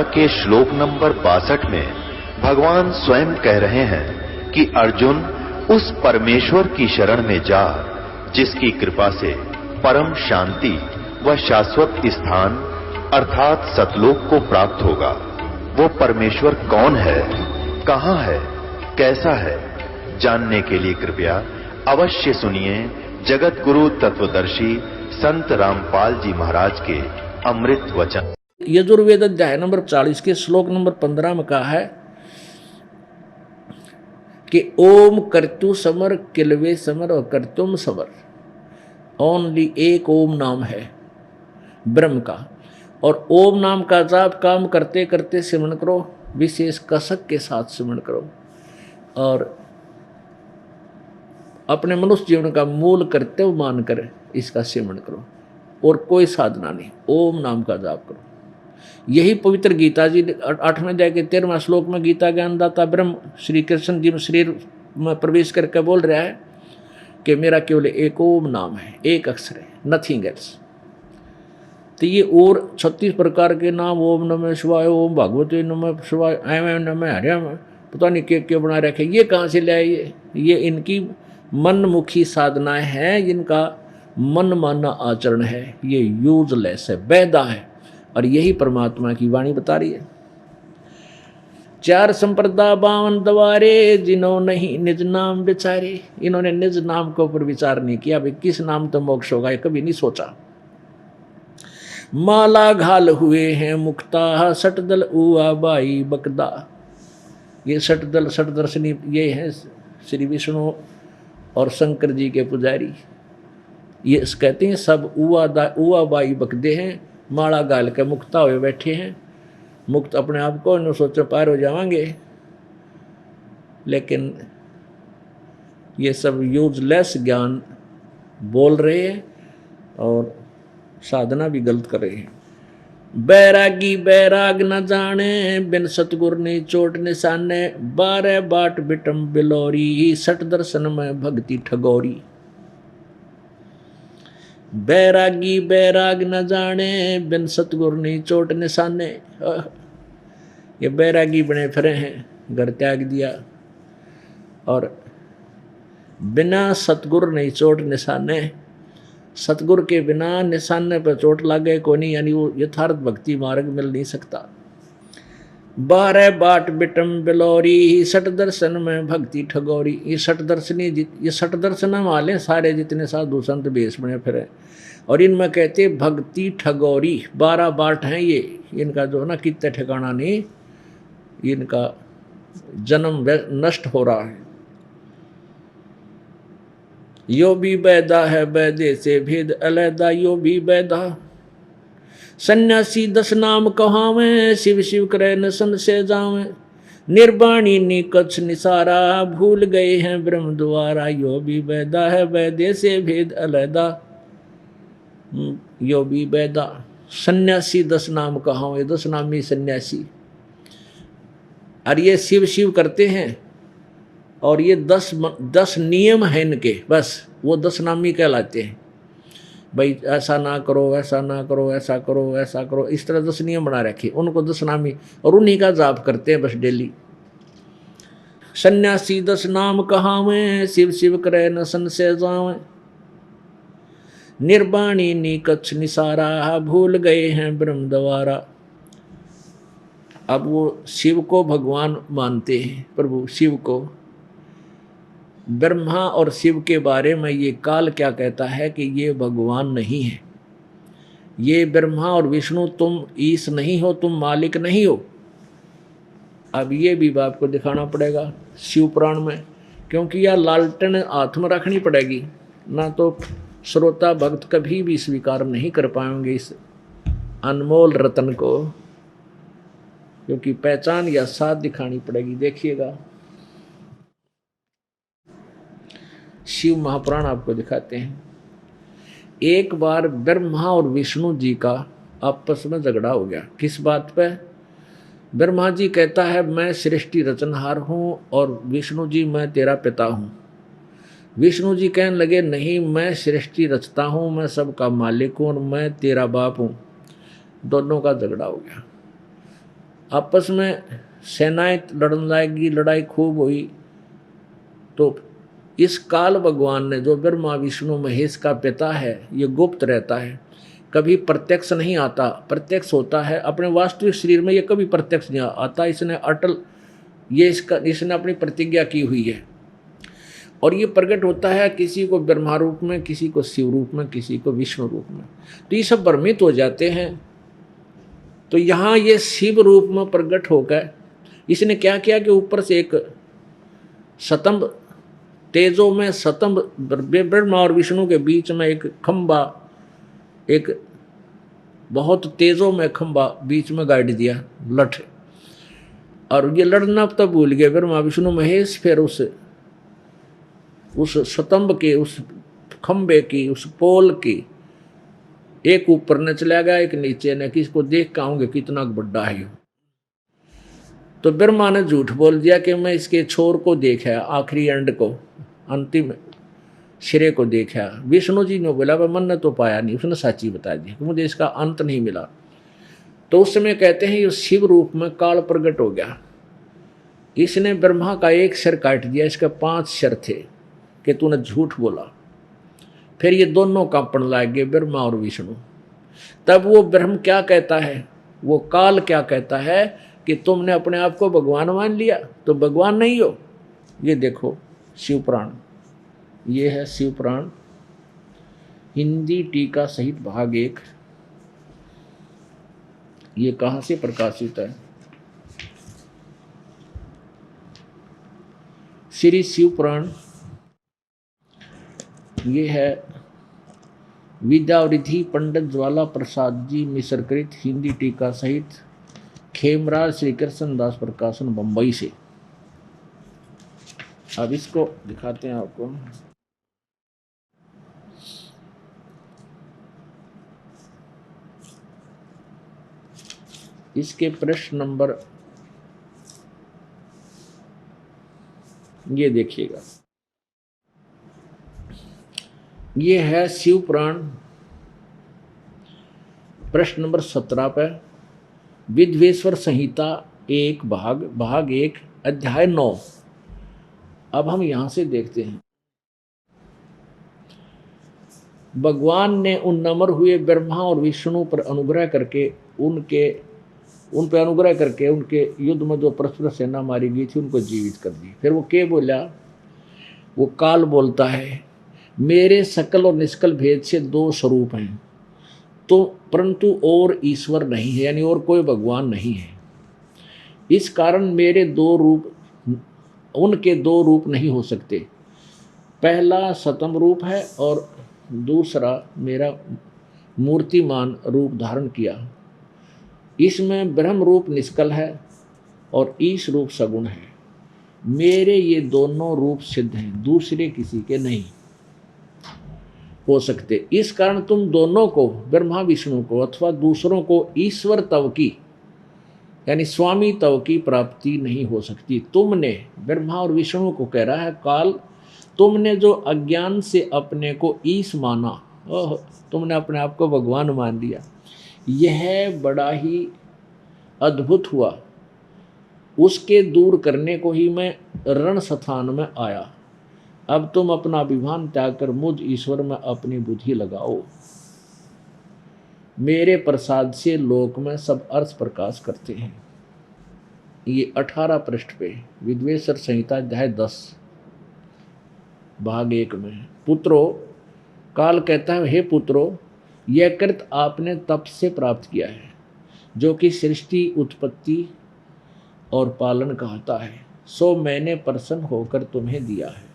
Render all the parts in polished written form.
के श्लोक नंबर 62 में भगवान स्वयं कह रहे हैं कि अर्जुन उस परमेश्वर की शरण में जा जिसकी कृपा से परम शांति व शाश्वत स्थान अर्थात सतलोक को प्राप्त होगा। वो परमेश्वर कौन है, कहां है, कैसा है, जानने के लिए कृपया अवश्य सुनिए जगत गुरु तत्वदर्शी संत रामपाल जी महाराज के अमृत वचन। यजुर्वेद अध्याय नंबर 40 के श्लोक नंबर 15 में कहा है कि ओम कर्तु समर किलवे समर और कर्तुम समर। ओनली एक ओम नाम है ब्रह्म का, और ओम नाम का जाप काम करते करते सिमरण करो, विशेष कसक के साथ सिमरण करो और अपने मनुष्य जीवन का मूल कर्तव्य मानकर इसका सिमरण करो और कोई साधना नहीं, ओम नाम का जाप करो। यही पवित्र गीता जी 8वें अध्याय के 13वें श्लोक में गीता ज्ञानदाता ब्रह्म श्री कृष्ण जी में शरीर में प्रवेश करके बोल रहा है कि मेरा केवल एक ओम नाम है, एक अक्षर है, नथिंग एल्स। तो ये और 36 प्रकार के नाम, ओम नमः शिवाय, ओम भगवते नमः शिवाय, ऐम नमः हरिम, पता नहीं क्या बना रखे, ये कहाँ से ले आए? ये इनकी मनमुखी साधनाएं हैं, जिनका मन माना आचरण है, ये यूजलेस है, बेदा है। और यही परमात्मा की वाणी बता रही है। 4 संप्रदा 52 द्वारे जिन्हों नहीं निज नाम विचारे। इन्होंने निज नाम के ऊपर विचार नहीं किया, भाई किस नाम तो मोक्ष होगा, ये कभी नहीं सोचा। माला घाल हुए हैं मुक्ता सटदल उआ बाई बकदा। ये सटदल सटदर्शनी ये है श्री विष्णु और शंकर जी के पुजारी। ये कहते हैं सब उआ बाई बकदे हैं, माला गाल के मुक्ता हुए बैठे हैं। मुक्त अपने आप को न सोचो पार हो जाएंगे, लेकिन ये सब यूजलेस ज्ञान बोल रहे हैं और साधना भी गलत कर रहे हैं। बैरागी बैराग न जाने बिन सतगुर ने चोट निशाने। 12 बाट बिटम बिलोरी सट दर्शन में भक्ति ठगोरी। बैरागी बैराग न जाने बिन सतगुर ने चोट निशाने। ये बैरागी बने फिरे हैं, घर त्याग दिया और बिना सतगुर नहीं चोट निशाने। सतगुर के बिना निशाने पर चोट लागे को नहीं, यानी वो यथार्थ भक्ति मार्ग मिल नहीं सकता। 12 बाट बिटम बिलोरी सट दर्शन में भक्ति ठगोरी। ये सट दर्शनी, ये सट दर्शन वाले सारे जितने साधु संत बेस बने फिरे, और इनमें कहते भक्ति ठगोरी। 12 बाट हैं ये, इनका जो है ना कितने ठिकाना नहीं, इनका जन्म नष्ट हो रहा है। यो भी बैदा है बैदे से भेद अलैदा, यो भी बैदा। सन्यासी 10 नाम कहावें, शिव शिव करे न सन से जावें। निर्वाणी नी कच्छ निसारा, भूल गए हैं ब्रह्म द्वारा। यो भी बैदा है बैदे से भेद अलैदा, यो भी बैदा। सन्यासी 10 नाम कहावें, 10 नामी सन्यासी। और ये शिव शिव करते हैं और ये 10 नियम हैं इनके, बस वो 10 नामी कहलाते हैं। भाई ऐसा ना करो, ऐसा ना करो, ऐसा करो, ऐसा करो, इस तरह 10 नियम बना रखे, उनको 10 नामी, और उन्हीं का जाप करते हैं बस डेली। सन्यासी 10 नाम कहावें, शिव शिव करे न सन से जावें। निर्वाणी नी कच्छ निसारा, भूल गए हैं ब्रह्म द्वारा। अब वो शिव को भगवान मानते हैं, प्रभु शिव को। ब्रह्मा और शिव के बारे में ये काल क्या कहता है कि ये भगवान नहीं है। ये ब्रह्मा और विष्णु तुम ईश नहीं हो, तुम मालिक नहीं हो। अब ये भी बाप को दिखाना पड़ेगा शिव पुराण में, क्योंकि यह लालटेन हाथ में रखनी पड़ेगी, ना तो श्रोता भक्त कभी भी स्वीकार नहीं कर पाएंगे इस अनमोल रतन को, क्योंकि पहचान या साथ दिखानी पड़ेगी। देखिएगा शिव महापुराण आपको दिखाते हैं। एक बार ब्रह्मा और विष्णु जी का आपस में झगड़ा हो गया। किस बात पे? ब्रह्मा जी कहता है मैं सृष्टि रचनहार हूँ, और विष्णु जी मैं तेरा पिता हूँ। विष्णु जी कहने लगे नहीं, मैं सृष्टि रचता हूँ, मैं सबका मालिक हूँ और मैं तेरा बाप हूँ। दोनों का झगड़ा हो गया। आपस में सेनाएं लड़ने लगेगी, लड़ाई खूब हुई। तो इस काल भगवान ने, जो ब्रह्मा विष्णु महेश का पिता है, ये गुप्त रहता है, कभी प्रत्यक्ष नहीं आता। प्रत्यक्ष होता है अपने वास्तविक शरीर में, ये कभी प्रत्यक्ष नहीं आता। इसने अटल, ये इसने अपनी प्रतिज्ञा की हुई है। और ये प्रकट होता है किसी को ब्रह्मा रूप में, किसी को शिव रूप में, किसी को विष्णु रूप में। तो ये सब भ्रमित हो जाते हैं। तो यहाँ ये शिव रूप में प्रकट होकर इसने क्या किया कि ऊपर से एक स्तंभ, तेजों में स्तंभ, ब्रह्मा और विष्णु के बीच में एक खंबा, एक बहुत तेजों में खंबा बीच में गाड़ दिया, लठ। और ये लड़ना तब भूल गए ब्रह्मा विष्णु महेश। फिर उस स्तंभ के, उस खंबे की, उस पोल की, एक ऊपर न चला गया, एक नीचे ने, किसको देख के आऊंगे कितना बड़ा है। तो ब्रह्मा ने झूठ बोल दिया कि मैं इसके छोर को देखा, आखिरी एंड को, अंतिम सिरे को देखा। विष्णु जी ने बोला मन ने तो पाया नहीं, उसने सच्ची बता दी कि मुझे इसका अंत नहीं मिला। तो उस समय कहते हैं ये शिव रूप में काल प्रकट हो गया। इसने ब्रह्मा का एक सिर काट दिया, इसके 5 सिर थे कि तूने झूठ बोला। फिर ये दोनों कांपने लग गए, ब्रह्मा और विष्णु। तब वो ब्रह्म क्या कहता है, वो काल क्या कहता है कि तुमने अपने आप को भगवान मान लिया तो भगवान नहीं हो। ये देखो शिव पुराण, ये है शिव पुराण, हिंदी टीका सहित भाग 1। ये कहाँ से प्रकाशित है? श्री शिव पुराण। ये है विद्यावृद्धि पंडित ज्वाला प्रसाद जी मिश्रकृत हिंदी टीका सहित, खेमराज श्री कृष्ण दास प्रकाशन बंबई से। अब इसको दिखाते हैं आपको। इसके प्रश्न नंबर ये देखिएगा, ये है शिव पुराण प्रश्न नंबर 17 पे, विद्वेश्वर संहिता 1 भाग 1 अध्याय 9। अब हम यहां से देखते हैं, भगवान ने उन नम्र हुए ब्रह्मा और विष्णु पर अनुग्रह करके उन पे अनुग्रह करके उनके युद्ध में जो परस्पर सेना मारी गई थी उनको जीवित कर दी। फिर वो क्या बोला? वो काल बोलता है मेरे सकल और निष्कल भेद से 2 स्वरूप हैं, तो परंतु और ईश्वर नहीं है, यानी और कोई भगवान नहीं है। इस कारण मेरे 2 रूप, उनके 2 रूप नहीं हो सकते। पहला सतम रूप है और दूसरा मेरा मूर्तिमान रूप धारण किया। इसमें ब्रह्म रूप निष्कल है और ईश रूप सगुण है। मेरे ये दोनों रूप सिद्ध हैं, दूसरे किसी के नहीं हो सकते। इस कारण तुम दोनों को, ब्रह्मा विष्णु को अथवा दूसरों को ईश्वर तव की, यानी स्वामी तव की प्राप्ति नहीं हो सकती। तुमने, ब्रह्मा और विष्णु को कह रहा है काल, तुमने जो अज्ञान से अपने को ईश माना, तुमने अपने आप को भगवान मान लिया, यह बड़ा ही अद्भुत हुआ। उसके दूर करने को ही मैं रण स्थान में आया। अब तुम अपना अभिमान त्याग कर मुझ ईश्वर में अपनी बुद्धि लगाओ। मेरे प्रसाद से लोक में सब अर्थ प्रकाश करते हैं। ये 18 पृष्ठ पे विद्वेश्वर संहिता अध्याय 10 भाग 1 में। पुत्रो, काल कहता है हे पुत्रो, यह कृत आपने तप से प्राप्त किया है, जो कि सृष्टि, उत्पत्ति और पालन कहता है, सो मैंने प्रसन्न होकर तुम्हें दिया है।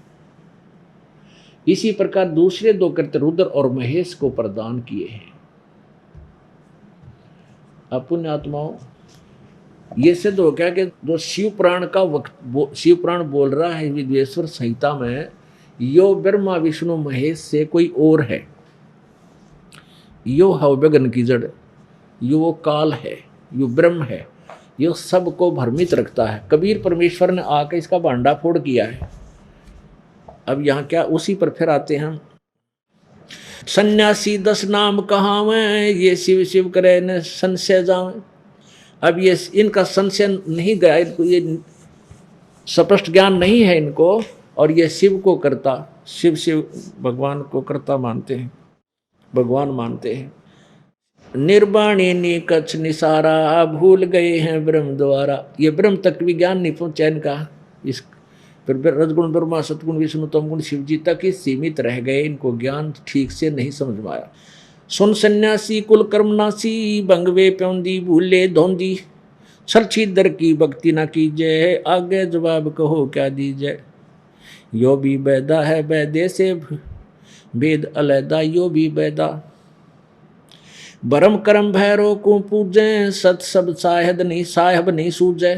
इसी प्रकार दूसरे 2 कृत्य रुद्र और महेश को प्रदान किए हैं। अपुण्य आत्माओं, ये सिद्ध हो गया कि जो शिव पुराण का शिव पुराण बोल रहा है विद्वेश्वर संहिता में, यो ब्रह्मा विष्णु महेश से कोई और है। यो हव्यगन की जड़, यो वो काल है, यो ब्रह्म है, यो सबको भ्रमित रखता है। कबीर परमेश्वर ने आकर इसका भांडा फोड़ किया है। अब यहाँ क्या, उसी पर फिर आते हैं। सन्यासी 10 नाम कहावें, ये शिव शिव करे न संशय जावें। अब ये इनका संशय नहीं गया, इनको ये स्पष्ट ज्ञान नहीं है इनको, और ये शिव को करता, शिव भगवान को करता मानते हैं, भगवान मानते हैं। निर्वाणी निकच निसारा, भूल गए हैं ब्रह्म द्वारा। ये ब्रह्म तक भी ज्ञान नहीं पहुंचा इनका। इस फिर रजगुण ब्रह्मा सतगुण विष्णु तमगुण शिव जी तक ही सीमित रह गए, इनको ज्ञान ठीक से नहीं समझ में आया। सुन सन्यासी कुल कर्मनासी, भंगवे प्योंदी भूले धोंदी, छल छीदर की भक्ति न कीजिए, आगे जवाब कहो क्या दीजिए। यो भी बैदा है बैदे से भेद अलैदा, यो भी बैदा। भरम करम भैरो को पूजे, सत सब साहेब नहीं सूझे।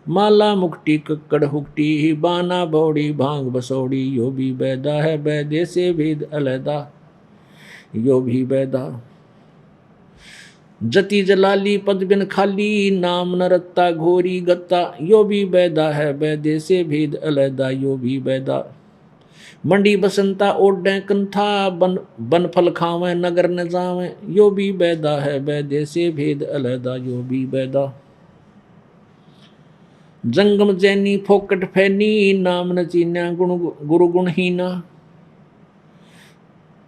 माला मुक्ति कक्कड़ हुक्टी, बाना बौड़ी भांग बसौड़ी, यो भी बैदा है बैदे से भेद अलैदा, यो भी बैदा। जति जलाली पद बिन खाली, नाम न रत्ता घोरी गत्ता, यो भी बैदा है बैदे से भेद अलैदा, यो भी बैदा। मंडी बसंता ओढ़े कंथा, बन फल खावें नगर न जावें, यो भी बैदा है बैदे से भेद अलैदा, यो भी बैदा। जंगम जैनी फोकट फैनी, नाम न चीन्या गुरु गुणहीना।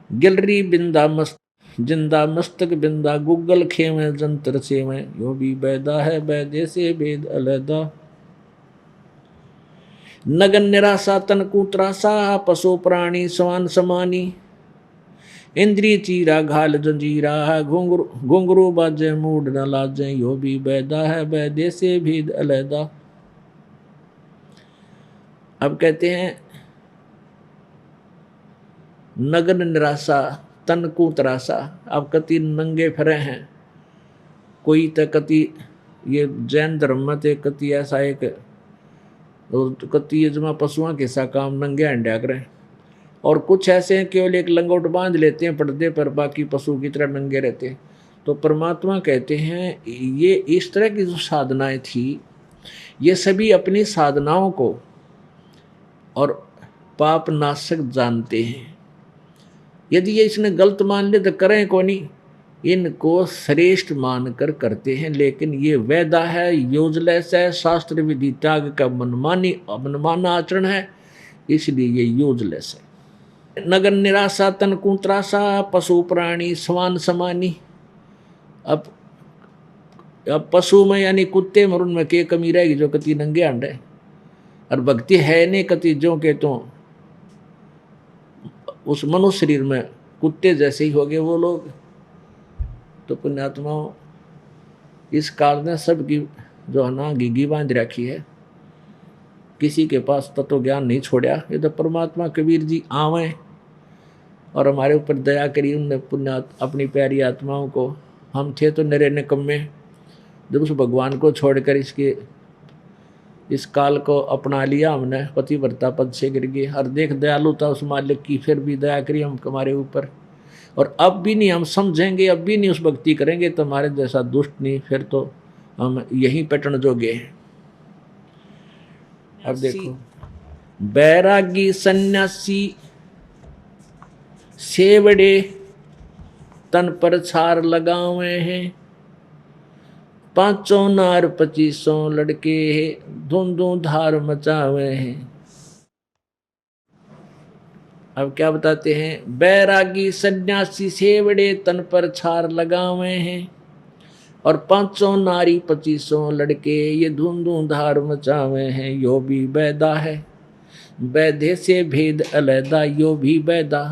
गिलरी बिंदा मस्त जिंदा मस्तक बिंदा, गूगल खेवें जंतर सेवें, यो भी बैदा है बैदे से भेद अलैदा। नगन निराशा तन कुत्रासा, पशु प्राणी समान समानी। इंद्रिय चीरा घाल जंजीरा, घुंघरू बाजे मूड न लाजे, यो भी बैदा है बैदे से भेद अलैदा। अब कहते हैं नगन निराशा तन को तरासा। अब कति नंगे फिरे हैं, कोई तो कति ये जैन धर्म में थे, कति ऐसा एक कति जमा पशुओं के सा काम नंगे अंडा करें, और कुछ ऐसे हैं केवल एक लंगोट बांध लेते हैं पर्दे पर, बाकी पशु की तरह नंगे रहते हैं। तो परमात्मा कहते हैं ये इस तरह की जो साधनाएं थी, ये सभी अपनी साधनाओं को और पाप नाशक जानते हैं। यदि ये इसने गलत मान ले तो करें को नहीं, इनको श्रेष्ठ मानकर करते हैं, लेकिन ये वैदा है, यूजलेस है, शास्त्र विधि त्याग का मनमाना आचरण है, इसलिए ये यूजलेस है। नगन निराशा तन कुत्रासा, पशु प्राणी समान समानी। अब पशु में यानी कुत्ते में उनमें क्या कमी रहेगी जो कति नंगे अंडे, और भक्ति है नहीं कति जो के तो उस मनुष्य शरीर में कुत्ते जैसे ही हो गए वो लोग। तो पुण्यात्माओं, इस काल ने सबकी जो है ना गिगी बांध रखी है, किसी के पास तत्व ज्ञान नहीं छोड़ा। ये तो परमात्मा कबीर जी आवे और हमारे ऊपर दया करी, उनने पुण्य अपनी प्यारी आत्माओं को, हम थे तो नरे निकम्मे, जब उस भगवान को छोड़कर इस काल को अपना लिया हमने, पतिव्रता पद से गिर गए। और देख दयालुता उस मालिक की, फिर भी दया करी हम हमारे ऊपर, और अब भी नहीं हम समझेंगे, अब भी नहीं उस भक्ति करेंगे तो हमारे जैसा दुष्ट नहीं, फिर तो हम यहीं पेटन जोगे हैं। अब देखो, बैरागी सन्यासी सेवड़े तन पर छार लगावे हैं, 500 नार 2500 लड़के धुंधु धार मचावे हैं। अब क्या बताते हैं, बैरागी सन्यासी सेवड़े तन पर छार लगावे हैं, और 500 नारी 2500 लड़के ये धुंधु धार मचावे हैं, यो भी बैदा है बैधे से भेद अलैदा, यो भी बैदा।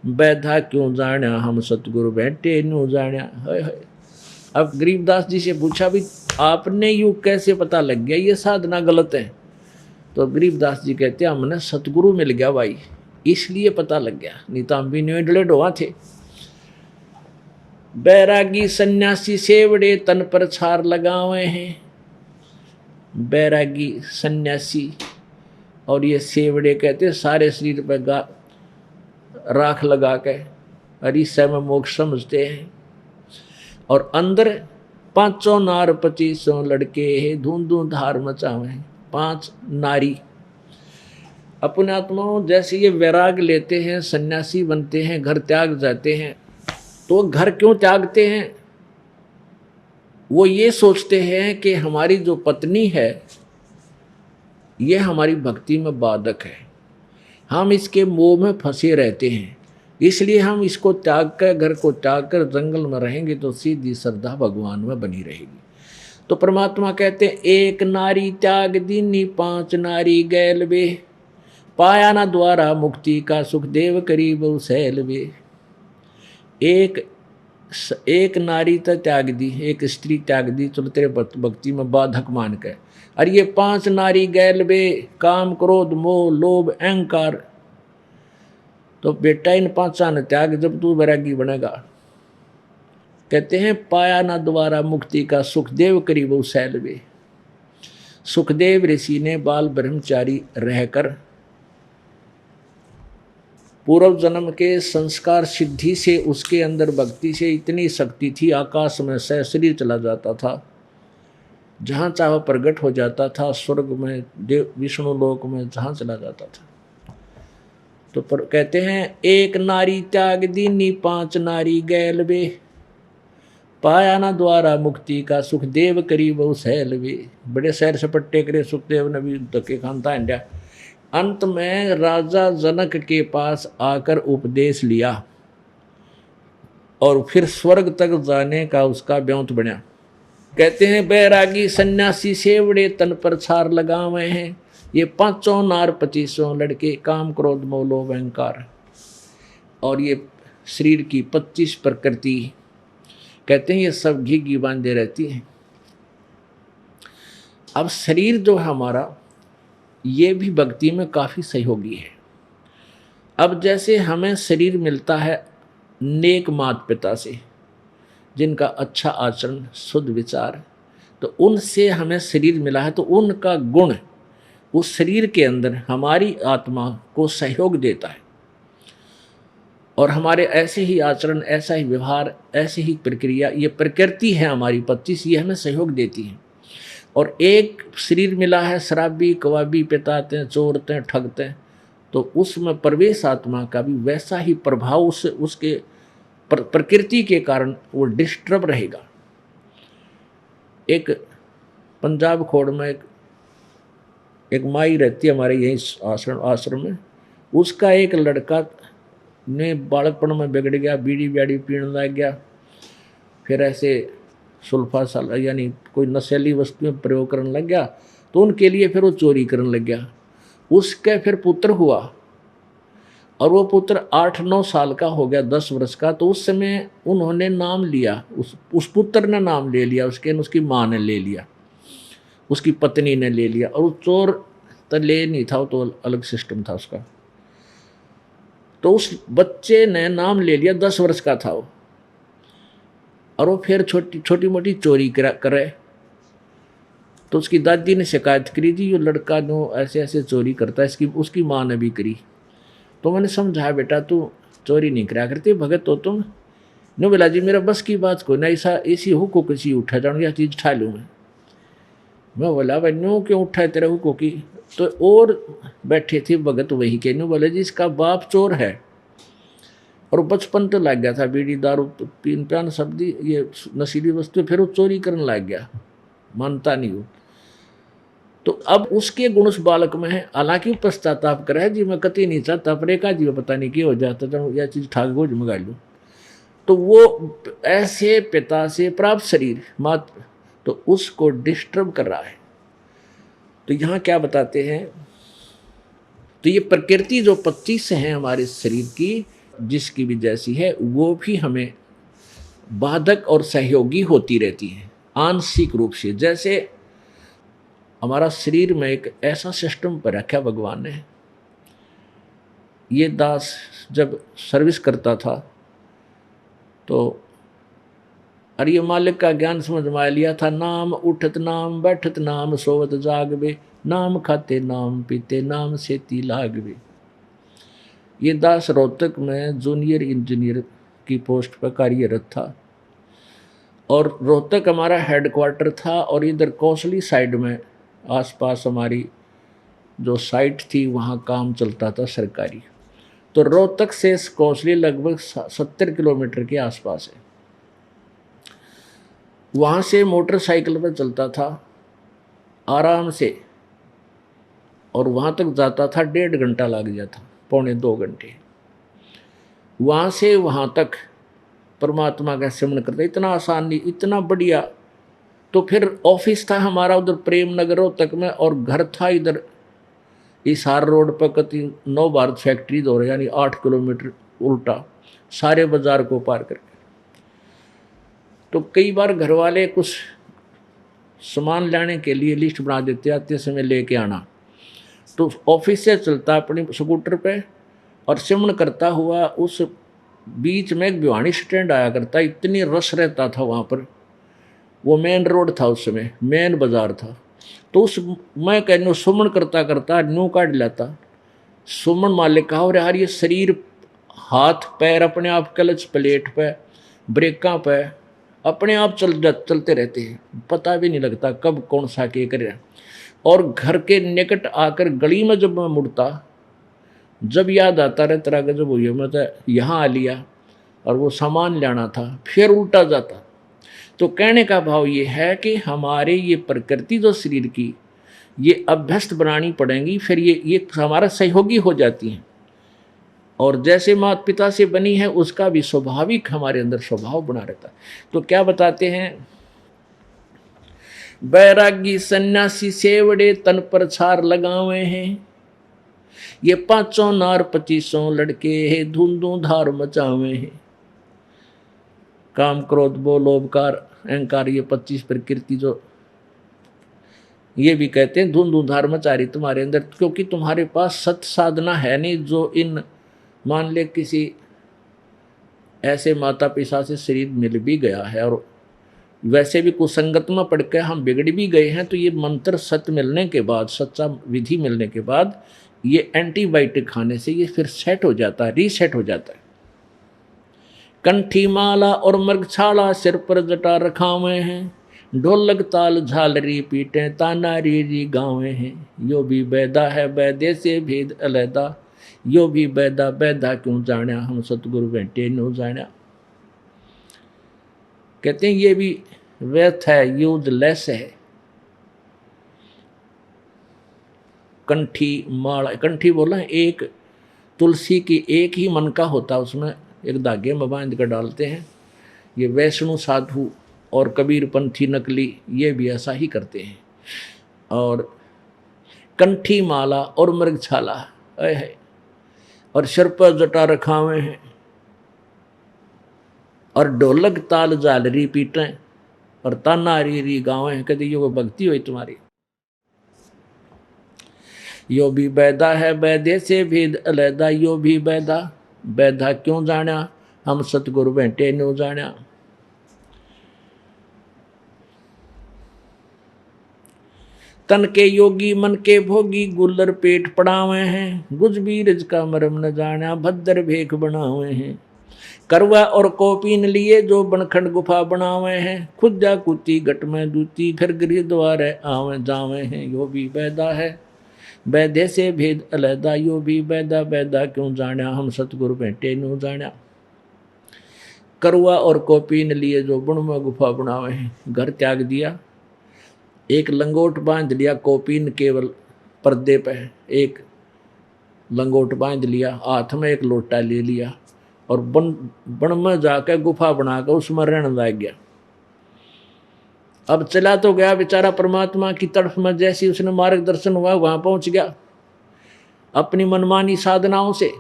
बैधा क्यों जाण्या हम सतगुरु बैठे न्यू जाण्या। अब गरीबदास जी से पूछा भी आपने यूं कैसे पता लग गया ये साधना गलत है। तो गरीबदास जी कहते हैं हमने सतगुरु मिल गया भाई, इसलिए पता लग गया, नहीं तो हम भी न्यूडले ढोआ थे। बैरागी सन्यासी सेवड़े तन पर छार लगावे हैं। बैरागी सन्यासी और ये सेवड़े कहते सारे शरीर पर राख लगा के अरिसा में मोक्ष समझते हैं, और अंदर 500 नार 2500 लड़के धुंधु धार मचावे, 5 नारी। अपने आत्माओं जैसे ये वैराग लेते हैं, सन्यासी बनते हैं, घर त्याग जाते हैं। तो घर क्यों त्यागते हैं वो ये सोचते हैं कि हमारी जो पत्नी है ये हमारी भक्ति में बाधक है, हम इसके मोह में फंसे रहते हैं, इसलिए हम इसको त्याग कर, घर को त्याग कर जंगल में रहेंगे तो सीधी श्रद्धा भगवान में बनी रहेगी। तो परमात्मा कहते हैं एक नारी त्याग दीनी 5 नारी गैल वे, पाया ना द्वारा मुक्ति का सुखदेव करीब सैल वे। एक नारी तो त्याग दी, एक स्त्री त्याग दी, चलो तेरे भक्ति में बाधक मान के, और ये 5 नारी गैल वे, काम क्रोध मोह लोभ अहंकार। तो बेटा इन 5 ने त्याग, जब तू वैरागी बनेगा। कहते हैं पाया ना द्वारा मुक्ति का सुखदेव करीब सैल वे। सुखदेव ऋषि ने बाल ब्रह्मचारी रहकर पूर्व जन्म के संस्कार सिद्धि से उसके अंदर भक्ति से इतनी शक्ति थी, आकाश में सहस्री चला जाता था, जहाँ चाहो प्रकट हो जाता था, स्वर्ग में देव विष्णु लोक में जहाँ चला जाता था। तो कहते हैं एक नारी त्याग दीनी 5 नारी गैल वे, पाया ना द्वारा मुक्ति का सुखदेव करीब सैल वे। बड़े सैर सपट्टे करे सुखदेव ने भी धक्के खानता इंडिया। अंत में राजा जनक के पास आकर उपदेश लिया और फिर स्वर्ग तक जाने का उसका ब्योंत बना। कहते हैं बैरागी सन्यासी सेवड़े तन पर छार लगावे हैं, ये 5 नार 25 लड़के, काम क्रोध मोह लोभ अहंकार, और ये शरीर की 25 प्रकृति। कहते हैं ये सब घी बांधे रहती हैं। अब शरीर जो हमारा ये भी भक्ति में काफ़ी सहयोगी है। अब जैसे हमें शरीर मिलता है नेक माता पिता से, जिनका अच्छा आचरण शुद्ध विचार, तो उनसे हमें शरीर मिला है, तो उनका गुण उस शरीर के अंदर हमारी आत्मा को सहयोग देता है, और हमारे ऐसे ही आचरण, ऐसा ही व्यवहार, ऐसी ही प्रक्रिया, ये प्रकृति है हमारी 25, ये हमें सहयोग देती है। और एक शरीर मिला है शराबी कवाबी पिताते हैं चोरते हैं ठगते हैं, तो उसमें प्रवेश आत्मा का भी वैसा ही प्रभाव उसके प्रकृति के कारण वो डिस्टर्ब रहेगा। एक पंजाब खोड़ में एक माई रहती है हमारे यहीं आश्रम में, उसका एक लड़का ने बालकपन में बिगड़ गया, बीड़ी ब्याड़ी पीने लग गया, फिर ऐसे सुल्फा साल यानी कोई नशीली वस्तुएं प्रयोग करने लग गया, तो उनके लिए फिर वो चोरी करने लग गया। उसका फिर पुत्र हुआ, और वो पुत्र 8-9 साल का हो गया, 10 वर्ष का। तो उस समय उन्होंने नाम लिया, उस पुत्र ने नाम ले लिया, उसकी माँ ने ले लिया, उसकी पत्नी ने ले लिया, और वो चोर तो ले नहीं था, वो तो अलग सिस्टम था उसका। तो उस बच्चे ने नाम ले लिया, 10 वर्ष का था वो, और वो फिर छोटी मोटी चोरी करे। तो उसकी दादी ने शिकायत करी थी, ये लड़का जो ऐसे ऐसे चोरी करता है, उसकी माँ ने भी करी। तो मैंने समझाया बेटा तू चोरी नहीं करा करते, भगत हो तुम। नो बोला जी मेरा बस की बात को ना, ऐसा ऐसी हुको किसी उठा जाऊँ या चीज़ उठा लूँ मैं बोला भाई नो क्यों उठाए तेरा हुको की। तो और बैठे थे भगत वही के, नो बोले जी इसका बाप चोर है, और बचपन तो लग गया था बीड़ी दारू पीन पान सब्जी ये नशीली वस्तु, फिर वो चोरी करने लग गया, मानता नहीं हो। तो अब उसके गुण उस बालक में है, हालांकि पश्चाताप करे जी मैं कति नहीं चाहता, पर एक जी पता नहीं क्या हो जाता तो यह चीज़ ठाक हो मंगा लूँ। तो वो ऐसे पिता से प्राप्त शरीर मात तो उसको डिस्टर्ब कर रहा है। तो यहाँ क्या बताते हैं, तो ये प्रकृति जो 25 है हमारे शरीर की, जिसकी भी जैसी है, वो भी हमें बाधक और सहयोगी होती रहती है आंशिक रूप से। जैसे हमारा शरीर में एक ऐसा सिस्टम पर रखा भगवान ने, ये दास जब सर्विस करता था तो अरे मालिक का ज्ञान समझ में लिया था, नाम उठत नाम बैठत नाम सोवत जागवे, नाम खाते नाम पीते नाम सेती लागवे। ये दास रोहतक में जूनियर इंजीनियर की पोस्ट पर कार्यरत था, और रोहतक हमारा हेडक्वार्टर था, और इधर कौसली साइड में आसपास हमारी जो साइट थी वहाँ काम चलता था सरकारी। तो रोहतक से कौसली लगभग 70 किलोमीटर के आसपास है। वहाँ से मोटरसाइकिल पर चलता था आराम से, और वहाँ तक जाता था 1.5 घंटा लग जाता, 1.25 घंटे। वहाँ से वहाँ तक परमात्मा का सिमरन करते, इतना आसान नहीं, इतना बढ़िया। तो फिर ऑफिस था हमारा उधर प्रेम नगर रोहतक में, और घर था इधर हिसार रोड पर कति नव भारत फैक्ट्री दौरे, यानी 8 किलोमीटर उल्टा सारे बाजार को पार करके। तो कई बार घर वाले कुछ सामान लाने के लिए लिस्ट बना देते, आते समय लेके आना। तो ऑफिस से चलता अपने स्कूटर पे और सिमरन करता हुआ उस बीच में एक भिवानी स्टैंड आया करता, इतनी रश रहता था वहाँ पर। वो मेन रोड था उस समय, मेन बाजार था। तो उस मैं कहने सुमन करता करता न्यू काट लाता। सुमन मालिक कहा, और यार ये शरीर हाथ पैर अपने आप क्लच प्लेट पे ब्रेका पे अपने आप चलते रहते हैं, पता भी नहीं लगता कब कौन सा के करे। और घर के निकट आकर गली में जब मैं मुड़ता, जब याद आता रहे तरह का, जब हुई मैं तो यहाँ आ लिया और वो सामान लाना था, फिर उल्टा जाता। तो कहने का भाव ये है कि हमारे ये प्रकृति जो शरीर की ये अभ्यस्त बनानी पड़ेंगी, फिर ये हमारा सहयोगी हो जाती हैं। और जैसे माता पिता से बनी है उसका भी स्वाभाविक हमारे अंदर स्वभाव बना रहता है। तो क्या बताते हैं, बैरागी सन्यासी सेवड़े तन पर छार लगावे हैं, ये 5 नार 25 लड़के है धुंधु धार मचावे हैं। काम क्रोध बो लोभकार अहंकार, ये 25 प्रकृति जो ये भी कहते हैं धुंधु धार मचा रही तुम्हारे अंदर, क्योंकि तुम्हारे पास सत साधना है नहीं। जो इन मान ले किसी ऐसे माता पिता से शरीर मिल भी गया है और वैसे भी कुसंगत में पड़ के हम बिगड़ भी गए हैं, तो ये मंत्र सत्य मिलने के बाद, सच्चा विधि मिलने के बाद, ये एंटीबायोटिक खाने से ये फिर सेट हो जाता है, रीसेट हो जाता है। कंठी माला और मृगछाला सिर पर जटा रखावे हैं, ढोलक ताल झालरी पीटे ताना री गावे हैं। यो भी बैदा है बैदे से भेद अलैदा, यो भी बैदा बैदा क्यों जाण्या, हम सतगुरु बैठे नो जाण्या। कहते हैं ये भी व्यर्थ है, यूजलेस है। कंठी माला, कंठी बोला एक तुलसी की एक ही मन का होता, उसमें एक धागे में बांध कर डालते हैं। ये वैष्णु साधु और कबीरपंथी नकली ये भी ऐसा ही करते हैं। और कंठी माला और मृगछाला है, और सिर पर जटा रखावे हैं, और ढोलक ताल झालरी पीटें और ताना री गावे हैं। कहते यो भक्ति हुई तुम्हारी। यो भी बैदा है बैदे से भेद अलैदा, यो भी बैदा बैदा क्यों जाण्या, हम सतगुरु बैठे नो जाण्या। तन के योगी मन के भोगी, गुल्लर पेट पड़ावे हैं, गुज बीरज का मरम न जाण्या, भद्र भेख बनावे हैं। करवा और कोपीन लिए जो बनखंड गुफा बनावे हैं, खुद जा कुती गट में दूती, फिर गृह द्वारे आवे जावे हैं। यो भी बैदा है बैदे से भेद अलैदा, यो भी बैदा बैदा क्यों जाण्या, हम सतगुरु बैठे नो जाण्या। करवा और कोपीन लिए जो बन में गुफा बनावे हैं, घर त्याग दिया, एक लंगोट बांध लिया, कोपीन केवल पर्दे पे एक लंगोट बांध लिया, हाथ में एक लोटा ले लिया, और बन में जाकर गुफा बनाकर उसमें रहने लग गया। अब चला तो गया बेचारा परमात्मा की तरफ में, जैसी उसने मार्गदर्शन हुआ वहां पहुंच गया अपनी मनमानी साधनाओं से,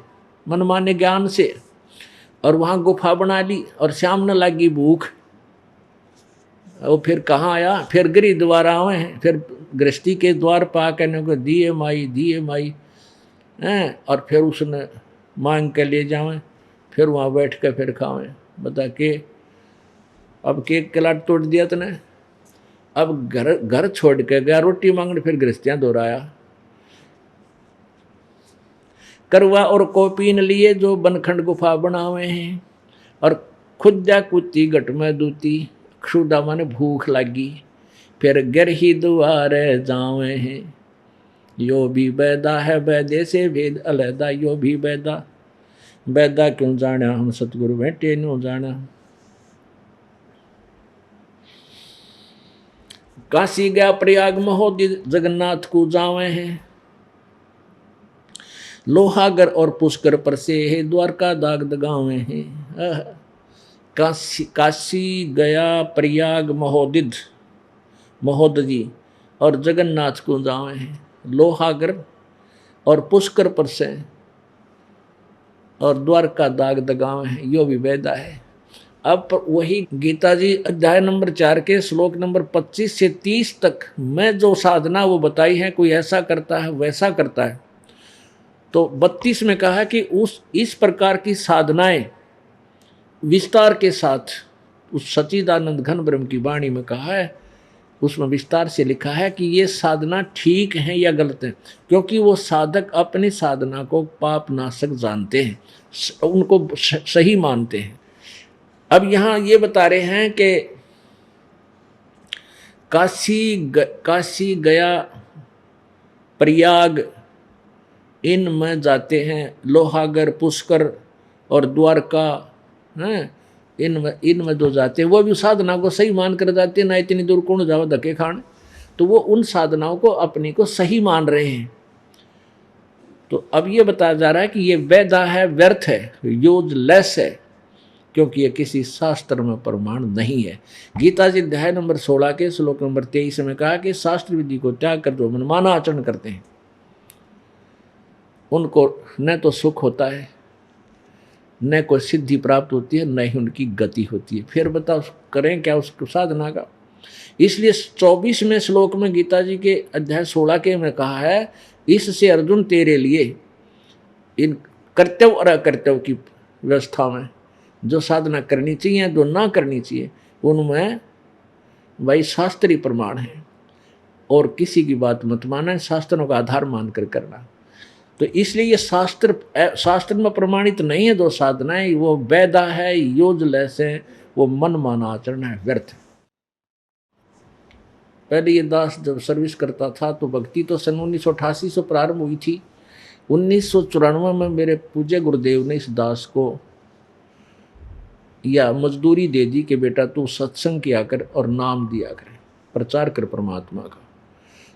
मनमाने ज्ञान से, और वहां गुफा बना ली, और सामने लगी भूख। और फिर कहाँ आया, फिर गृह द्वार आवे हैं, फिर गृहस्थी के द्वार पा के दिए माई हैं, और फिर उसने मांग के ले जावें, फिर वहाँ बैठ के फिर खावें। बता के अब केक कलाट तोड़ दिया तने, अब घर छोड़ के गया रोटी मांगने, फिर गृहस्थियाँ दोहराया। करवा और कोपीन लिए जो बनखंड गुफा बनावे हैं, और खुद जा कुत्ती गट में दूती, क्षुदा मन भूख लगी, फिर गर ही द्वारे जावे हैं। यो भी बैदा है बैदे से भेद अलैदा, यो भी बैदा बैदा क्यों जाण्या, हम सतगुरु बैठे नो जाण्या। काशी गया प्रयाग महोदय जगन्नाथ को जावे हैं, लोहागर और पुष्कर पर से है द्वारका दाग दगावे हैं। काशी गया प्रयाग महोदय जी और जगन्नाथ को जावे हैं, लोहागर और पुष्कर पर से और द्वारका दाग दगावे हैं, यो भी वेदा है। अब वही गीता जी अध्याय नंबर 4 के श्लोक नंबर 25 से 30 तक मैं जो साधना वो बताई है, कोई ऐसा करता है वैसा करता है। तो 32 में कहा है कि इस प्रकार की साधनाएं विस्तार के साथ उस सच्चिदानंद घन ब्रह्म की वाणी में कहा है, उसमें विस्तार से लिखा है कि ये साधना ठीक है या गलत है, क्योंकि वो साधक अपनी साधना को पाप नाशक जानते हैं, उनको सही मानते हैं। अब यहाँ ये बता रहे हैं कि काशी गया प्रयाग इनमें जाते हैं, लोहागर पुष्कर और द्वारका हैं, इनमें जो जाते हैं वो भी साधना को सही मान कर जाते हैं, ना इतनी दूर कौन जाओ धक्के खाने। तो वो उन साधनाओं को अपनी को सही मान रहे हैं। तो अब ये बताया जा रहा है कि ये वैधा है, व्यर्थ है, यूजलेस है, क्योंकि ये किसी शास्त्र में प्रमाण नहीं है। गीता जी अध्याय नंबर 16 के श्लोक नंबर 23 में कहा कि शास्त्र विधि को त्याग कर जो मनमाना आचरण करते हैं उनको न तो सुख होता है, न कोई सिद्धि प्राप्त होती है, न ही उनकी गति होती है। फिर बताओ करें क्या उस साधना का। इसलिए 24वें श्लोक में गीता जी के अध्याय 16 के में कहा है, इससे अर्जुन तेरे लिए इन कर्तव्य और अकर्तव्य की व्यवस्था में जो साधना करनी चाहिए, जो ना करनी चाहिए, उनमें वही शास्त्रीय प्रमाण है और किसी की बात मत माना, शास्त्रों का आधार मानकर करना। तो इसलिए ये शास्त्र में प्रमाणित नहीं है जो साधना है, वो वैधा है, यूजलेस है, वो मन माना आचरण है, व्यर्थ है। पहले ये दास जब सर्विस करता था तो भक्ति तो सन 1988 से प्रारंभ हुई थी। 1994 में मेरे पूज्य गुरुदेव ने इस दास को या मजदूरी दे दी कि बेटा तू सत्संग किया कर और नाम दिया कर, प्रचार कर परमात्मा का।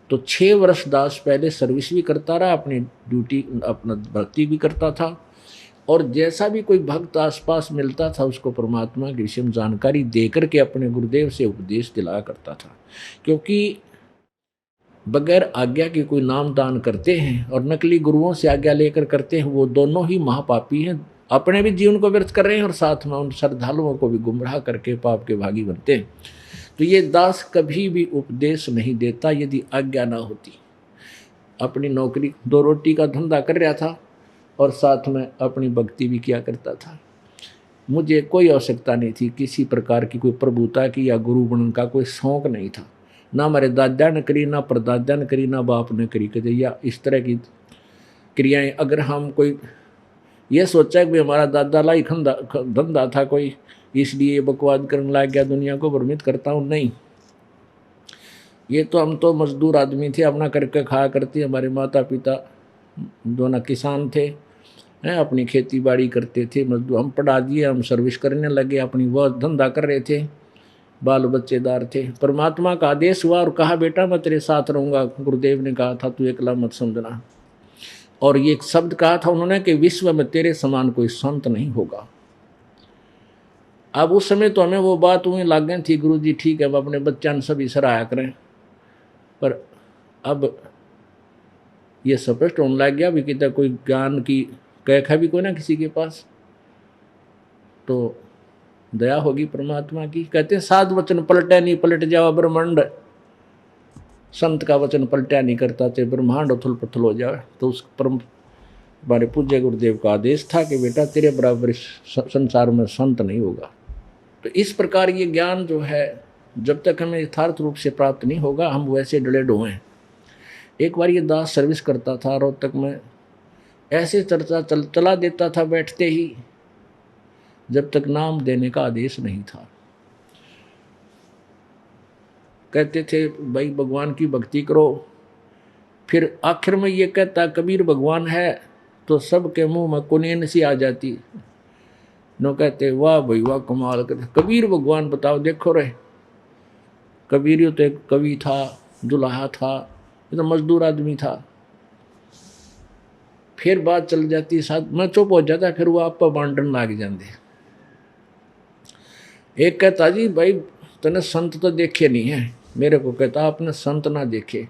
तो 6 वर्ष दास पहले सर्विस भी करता रहा, अपनी ड्यूटी अपना भक्ति भी करता था, और जैसा भी कोई भक्त आसपास मिलता था उसको परमात्मा के विषय में जानकारी देकर के अपने गुरुदेव से उपदेश दिलाया करता था। क्योंकि बगैर आज्ञा के कोई नाम दान करते हैं और नकली गुरुओं से आज्ञा लेकर करते हैं, वो दोनों ही महापापी हैं, अपने भी जीवन को व्यर्थ कर रहे हैं और साथ में उन श्रद्धालुओं को भी गुमराह करके पाप के भागी बनते हैं। तो ये दास कभी भी उपदेश नहीं देता यदि आज्ञा ना होती। अपनी नौकरी 2 रोटी का धंधा कर रहा था और साथ में अपनी भक्ति भी किया करता था। मुझे कोई आवश्यकता नहीं थी किसी प्रकार की, कोई प्रभुता की या गुरु बनने का कोई शौक नहीं था। ना हमारे दादा ने करी, ना परदादा ने करी, ना बाप ने करी कदे, या इस तरह की क्रियाएं। अगर हम कोई ये सोचा कि हमारा दादा लाई धंधा था कोई, इसलिए बकवाद करने लग गया, दुनिया को भ्रमित करता हूँ, नहीं। ये तो हम तो मजदूर आदमी थे, अपना करके खाया करते। हमारे माता पिता दोनों किसान थे, अपनी खेती बाड़ी करते थे, मजदूर हम पढ़ा दिए, हम सर्विस करने लगे, अपनी वह धंधा कर रहे थे, बाल बच्चेदार थे। परमात्मा का आदेश हुआ और कहा बेटा मैं तेरे साथ रहूँगा। गुरुदेव ने कहा था तू अकेला मत समझना, और ये एक शब्द कहा था उन्होंने कि विश्व में तेरे समान कोई संत नहीं होगा। अब उस समय तो हमें वो बात वहीं लाग गई थी, गुरु जी ठीक है अब अपने बच्चों सभी सराहा करें, पर अब ये स्पष्ट होने लग गया भी कितना कोई ज्ञान की कैख है भी कोई ना किसी के पास, तो दया होगी परमात्मा की। कहते हैं साध वचन पलटे नहीं पलट जावा ब्रह्मांड, संत का वचन पलटा नहीं करता चाहे ब्रह्मांड उथल पुथल हो जाए। तो उस परम हमारे पूज्य गुरुदेव का आदेश था कि बेटा तेरे बराबर संसार में संत नहीं होगा। तो इस प्रकार ये ज्ञान जो है जब तक हमें यथार्थ रूप से प्राप्त नहीं होगा हम वैसे डले डोए हैं। एक बार ये दास सर्विस करता था रोहतक में, ऐसे चर्चा चला देता था बैठते ही, जब तक नाम देने का आदेश नहीं था। कहते थे भाई भगवान की भक्ति करो, फिर आखिर में ये कहता कबीर भगवान है, तो सबके मुंह में कुनेन सी आ जाती। नो कहते वाह भाई वाह कमाल करते, कबीर भगवान बताओ देखो रहे। कबीर तो एक कवि था, दुल्हा था, ये तो मजदूर आदमी था। फिर बात चल जाती, साथ मैं चुप हो जाता, फिर वो आप पर बांटन लाग जाते। एक कहता जी भाई तने संत तो देखे नहीं है, मेरे को कहता आपने संत ना देखे।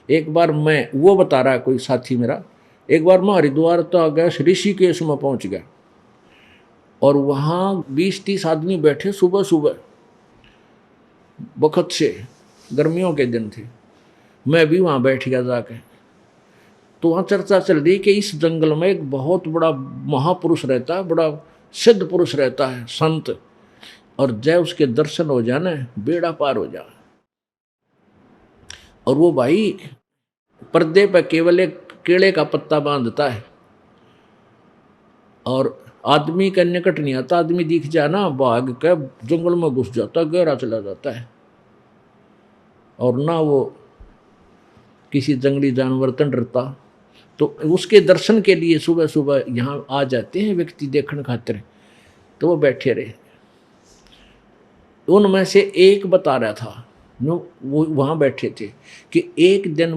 एक बार मैं, वो बता रहा है कोई साथी मेरा, एक बार मैं हरिद्वार तो आ गया, ऋषिकेश में पहुंच गया और वहाँ 20-30 आदमी बैठे सुबह सुबह बखत से, गर्मियों के दिन थे। मैं भी वहाँ बैठ गया जाके, तो वहाँ चर्चा चल रही कि इस जंगल में एक बहुत बड़ा महापुरुष रहता है, बड़ा सिद्ध पुरुष रहता है, संत, और जय उसके दर्शन हो जाने बेड़ा पार हो जाए। और वो भाई पर्दे पर केवल एक केले का पत्ता बांधता है और आदमी के निकट नहीं आता, आदमी दिख जाए ना भाग के जंगल में घुस जाता, गहरा चला जाता है। और ना वो किसी जंगली जानवर तन डरता, तो उसके दर्शन के लिए सुबह सुबह यहाँ आ जाते हैं व्यक्ति देखने खातिर। तो वो बैठे रहे, उनमें से एक बता रहा था, वो वहाँ बैठे थे, कि एक दिन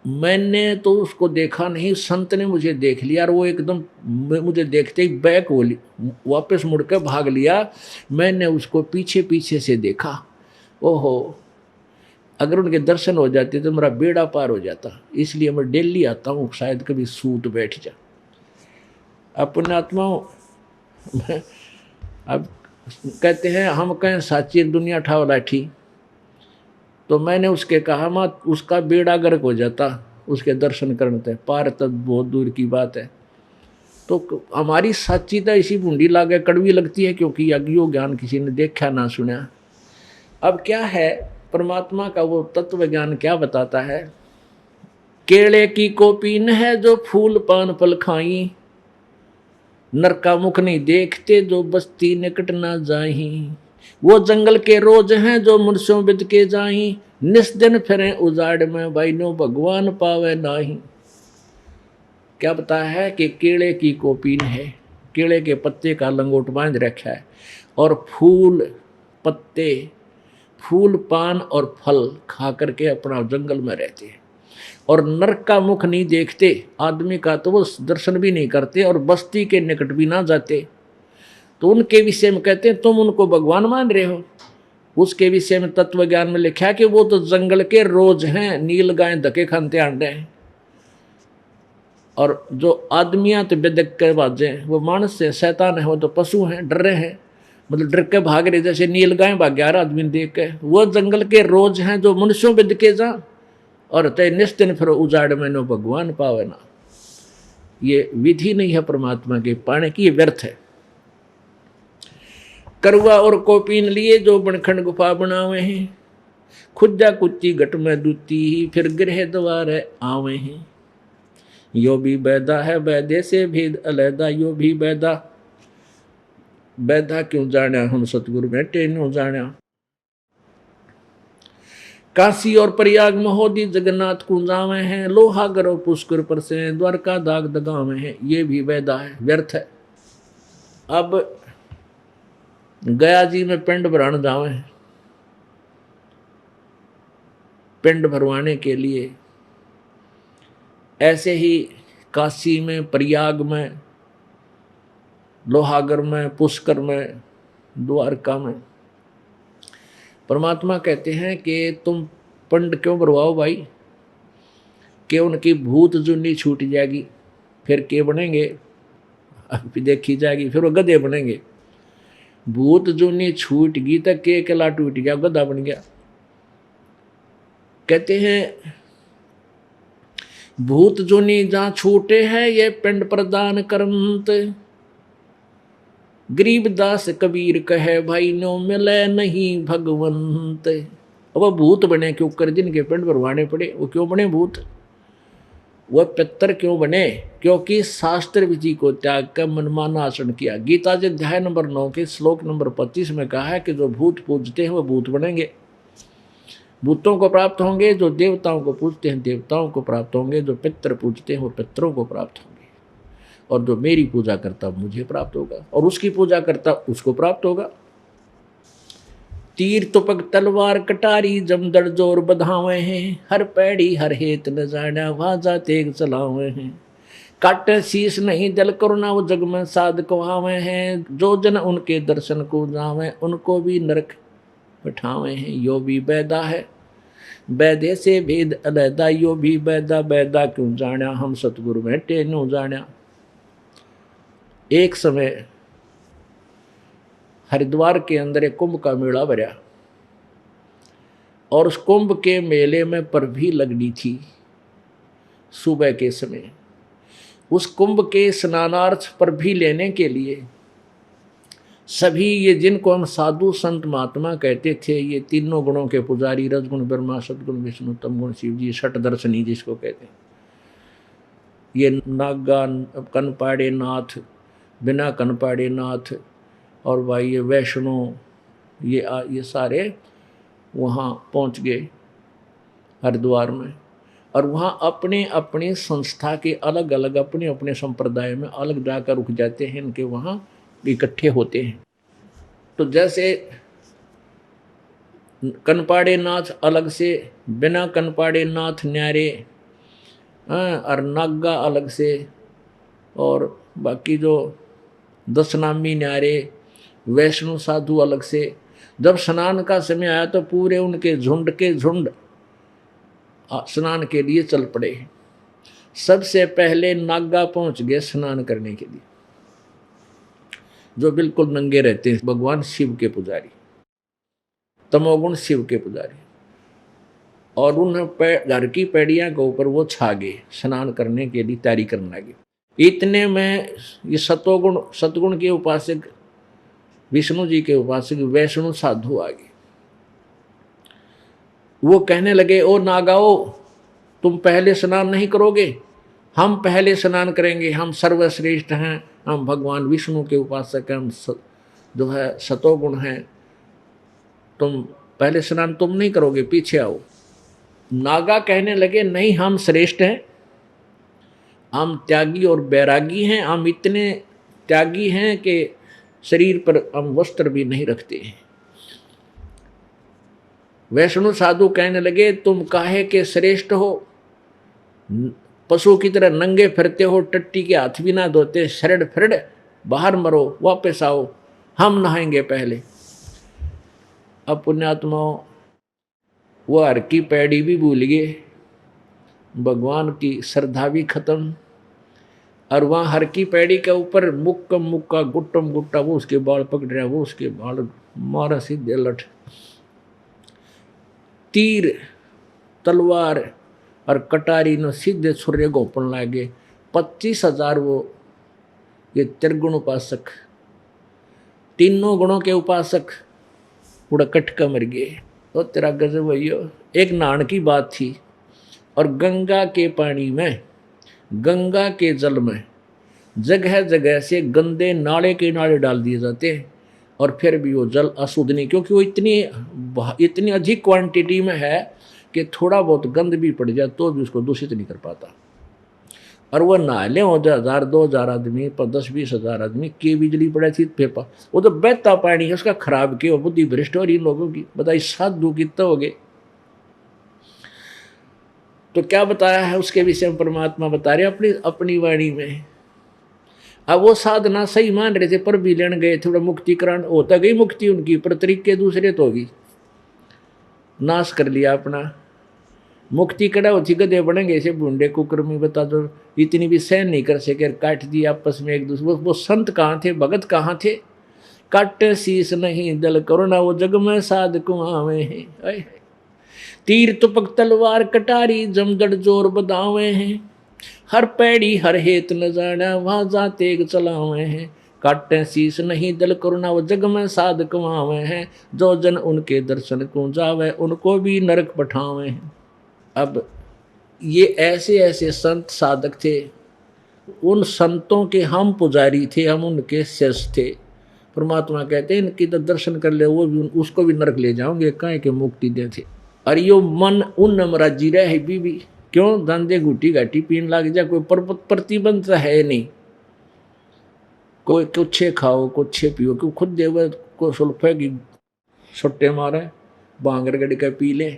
मैंने तो उसको देखा नहीं, संत ने मुझे देख लिया और वो एकदम मुझे देखते ही बैक हो वापस मुड़कर भाग लिया। मैंने उसको पीछे पीछे से देखा। ओहो, अगर उनके दर्शन हो जाते तो मेरा बेड़ा पार हो जाता। इसलिए मैं डेली आता हूँ, शायद कभी सूत बैठ जा। अपने आत्माओं, अब कहते हैं हम कहें साची दुनिया ठाव लाठी, तो मैंने उसके कहा मत, उसका बेड़ा गर्क हो जाता उसके दर्शन करते, पार तब बहुत दूर की बात है। तो हमारी साचीता इसी बूंदी लागे कड़वी लगती है, क्योंकि अज्ञो ज्ञान किसी ने देखा ना सुना। अब क्या है, परमात्मा का वो तत्व ज्ञान क्या बताता है, केले की कोपीन है जो फूल पान फल खाई, नर का मुख नहीं देखते जो बस्ती निकट ना जाही, वो जंगल के रोज हैं जो मुर्शों बिद के जाही, निस दिन फिरें उजाड़ में भाईनो भगवान पावे नाही। क्या बताया है कि केले की कोपीन है, केले के पत्ते का लंगोट बांध रखा है, और फूल पत्ते, फूल पान और फल खा करके अपना जंगल में रहते हैं, और नरक का मुख नहीं देखते, आदमी का तो वो दर्शन भी नहीं करते, और बस्ती के निकट भी ना जाते। तो उनके विषय में कहते हैं तुम उनको भगवान मान रहे हो। उसके विषय में तत्व ज्ञान में लिखा है कि वो तो जंगल के रोज हैं, नील गाय धके खानते आंडे हैं, और जो आदमियां तो बेदक के बाजे, वो मानस से शैतान है, वो तो पशु हैं, डर रहे हैं, मतलब डर के भाग रहे, जैसे नील गाय भाग 11 आदमी देख के। वो जंगल के रोज हैं जो मनुष्यों बिद के जा, और तय निश्चिन फिर उजाड़ में नो भगवान पावे ना। ये विधि नहीं है परमात्मा के पाने की, ये व्यर्थ है। करुआ और कोपीन लिए जो बनखंड गुफा बनावे हैं, खुदा कुच्ची घट में दूती ही फिर गृह द्वार आवे हैं। यो भी बैदा है बैदे से भेद अलैदा, यो भी बैदा, बैदा क्यों जाना हम सतगुरु बैठे नो जाना। काशी और प्रयाग महोदी जगन्नाथ कुंजावे हैं, लोहागर और पुष्कर पर से द्वारका दाग दगावे हैं, ये भी बैदा है, व्यर्थ है। अब गया जी में पिंड भराने जावे हैं, पिंड भरवाने के लिए, ऐसे ही काशी में, प्रयाग में, लोहागर में, पुष्कर में, द्वारका में परमात्मा कहते हैं कि तुम पिंड क्यों भरवाओ भाई, कि उनकी भूत जुनी छूट जाएगी, फिर के बनेंगे, अभी देखी जाएगी, फिर वो गधे बनेंगे। भूत जुनी छूट गई तक के कला टूट गया, गधा बन गया। कहते हैं भूत जुनी जहां छूटे हैं ये पिंड प्रदान करंत, गरीबदास कबीर कहे भाई नो मिले नहीं भगवंत। अब वो भूत बने क्यों कर, जिनके पिंड भरवाने पड़े वो क्यों बने भूत, वह पितर क्यों बने, क्योंकि शास्त्र विधि को त्याग कर मनमाना आचरण किया। गीता जी अध्याय नंबर 9 के श्लोक नंबर 25 में कहा है कि जो भूत पूजते हैं वो भूत बनेंगे, भूतों को प्राप्त होंगे। जो देवताओं को पूजते हैं देवताओं को प्राप्त होंगे, जो पितर पूजते हैं वो पितरों को प्राप्त होंगे, और जो मेरी पूजा करता मुझे प्राप्त होगा, और उसकी पूजा करता उसको प्राप्त होगा। तीर तुपक तलवार कटारी जमदड़ जोर बधावे हैं, हर पैड़ी हर हेत न जाना वाजा तेग चलावे हैं। काटे शीश नहीं जल करुणा वो जग में साध कहावे हैं, जो जन उनके दर्शन को जावे उनको भी नरक बैठावे हैं। यो भी बैदा है बैदे से भेद अलैदा, यो भी बैदा बैदा क्यों जाना, हम सतगुरु बैठे न्यू जाना। एक समय हरिद्वार के अंदर एक कुंभ का मेला भरा और उस कुंभ के मेले में प्रभी लगनी थी सुबह के समय। उस कुंभ के स्नानार्थ प्रभी लेने के लिए सभी ये जिनको हम साधु संत महात्मा कहते थे, ये तीनों गुणों के पुजारी, रजगुण ब्रह्मा सदगुण विष्णु तमगुण शिव जी, षट दर्शनी जिसको कहते हैं, ये नागा कनपाड़े नाथ, बिना कनपाड़े नाथ और भाई ये वैष्णो, ये सारे वहाँ पहुँच गए हरिद्वार में। और वहाँ अपने अपने संस्था के अलग अलग अपने अपने संप्रदाय में अलग जाकर रुक जाते हैं, इनके वहाँ इकट्ठे होते हैं। तो जैसे कनपाड़े नाथ अलग से, बिना कनपाड़े नाथ न्यारे, और नागा अलग से, और बाकी जो दशनामी न्यारे वैष्णो साधु अलग से। जब स्नान का समय आया तो पूरे उनके झुंड के झुंड स्नान के लिए चल पड़े। सबसे पहले नागा पहुंच गए स्नान करने के लिए, जो बिल्कुल नंगे रहते हैं, भगवान शिव के पुजारी, तमोगुण शिव के पुजारी। और उन घर की पैड़ियां के ऊपर वो छा गए, स्नान करने के लिए तैयारी करने लगे। इतने में ये सतगुण के उपासक, विष्णु जी के उपासक वैष्णो साधु आ गए। वो कहने लगे, ओ नागाओ, तुम पहले स्नान नहीं करोगे, हम पहले स्नान करेंगे, हम सर्वश्रेष्ठ हैं, हम भगवान विष्णु के उपासक हैं, हम जो है सतोगुण हैं, तुम पहले स्नान तुम नहीं करोगे, पीछे आओ। नागा कहने लगे, नहीं, हम श्रेष्ठ हैं, हम त्यागी और बैरागी हैं, हम इतने त्यागी हैं कि शरीर पर हम वस्त्र भी नहीं रखते हैं। वैष्णो साधु कहने लगे, तुम काहे के श्रेष्ठ हो, पशु की तरह नंगे फिरते हो, टट्टी के हाथ भी ना धोते, शरड़ फिरड़ बाहर मरो, वापस आओ, हम नहाएंगे पहले। अब पुण्यात्माओं, वो हर की पैड़ी भी भूल गए, भगवान की श्रद्धा भी खत्म। और वहाँ हर की पैड़ी के ऊपर मुक्कम मुक्का गुट्टम गुट्टा, वो उसके बाल पकड़ रहा, वो उसके बाल मारा सीधे लठ। तीर तलवार और कटारी न सीधे छुरे गोपन लागे। 25,000 वो ये त्रिगुण उपासक, तीनों गुणों के उपासक पूरा कटका मर गए। तो तेरा गजब भैया। एक नान की बात थी, और गंगा के पानी में, गंगा के जल में जगह जगह से गंदे नाले के नाले डाल दिए जाते हैं, और फिर भी वो जल अशुद्ध नहीं, क्योंकि वो इतनी अधिक क्वांटिटी में है कि थोड़ा बहुत गंद भी पड़ जाए तो भी उसको दूषित नहीं कर पाता। और वह नाले हो 1,000 2,000 आदमी पर 10-20 हज़ार आदमी की बिजली पड़े थी पेपा, वो तो बहता पानी है, उसका खराब किया, बुद्धि भ्रष्ट हो रही लोगों की। बताइए साधु कितना हो गए। तो क्या बताया है उसके विषय में परमात्मा बता रहे अपनी वाणी में। अब वो साधना सही मान रहे थे, पर भी लेने गए, थोड़ा मुक्तिकरण होता गई, मुक्ति उनकी, पर तरीके दूसरे तो होगी, नाश कर लिया अपना। मुक्ति कड़ा होती गधे बनेंगे ऐसे बूढ़े कुकर्मी, बता दो, इतनी भी सहन नहीं कर सके, काट दिया आपस में एक दूसरे। वो संत कहाँ थे, भगत कहाँ थे। काट शीस नहीं दल करुणा, वो जग में साध कुआवे हैं। तीर तुपक तलवार कटारी जमदड़ जोर बदावे हैं, हर पैड़ी हर हेत न जाना वाजा तेग चलावे हैं। काटे शीस नहीं दल करुणा, वो जग में साध कमावे हैं, जो जन उनके दर्शन को जावे उनको भी नरक पठावे हैं। अब ये ऐसे ऐसे संत साधक थे, उन संतों के हम पुजारी थे, हम उनके शिष्य थे। परमात्मा कहते हैं इनकी तो दर्शन कर ले, वो भी उसको भी नरक ले जाओगे, काहे के मुक्ति दे थे। और यो मन उन नमराजी रहे भी क्यों, धंधे घुटी घाटी पीन लग जा, कोई प्रतिबंध है नहीं, कोई कुछ खाओ कुछ पियो, क्यों खुद देव को सुल्फे की छुट्टे मारे बांगर गड़ के पी ले।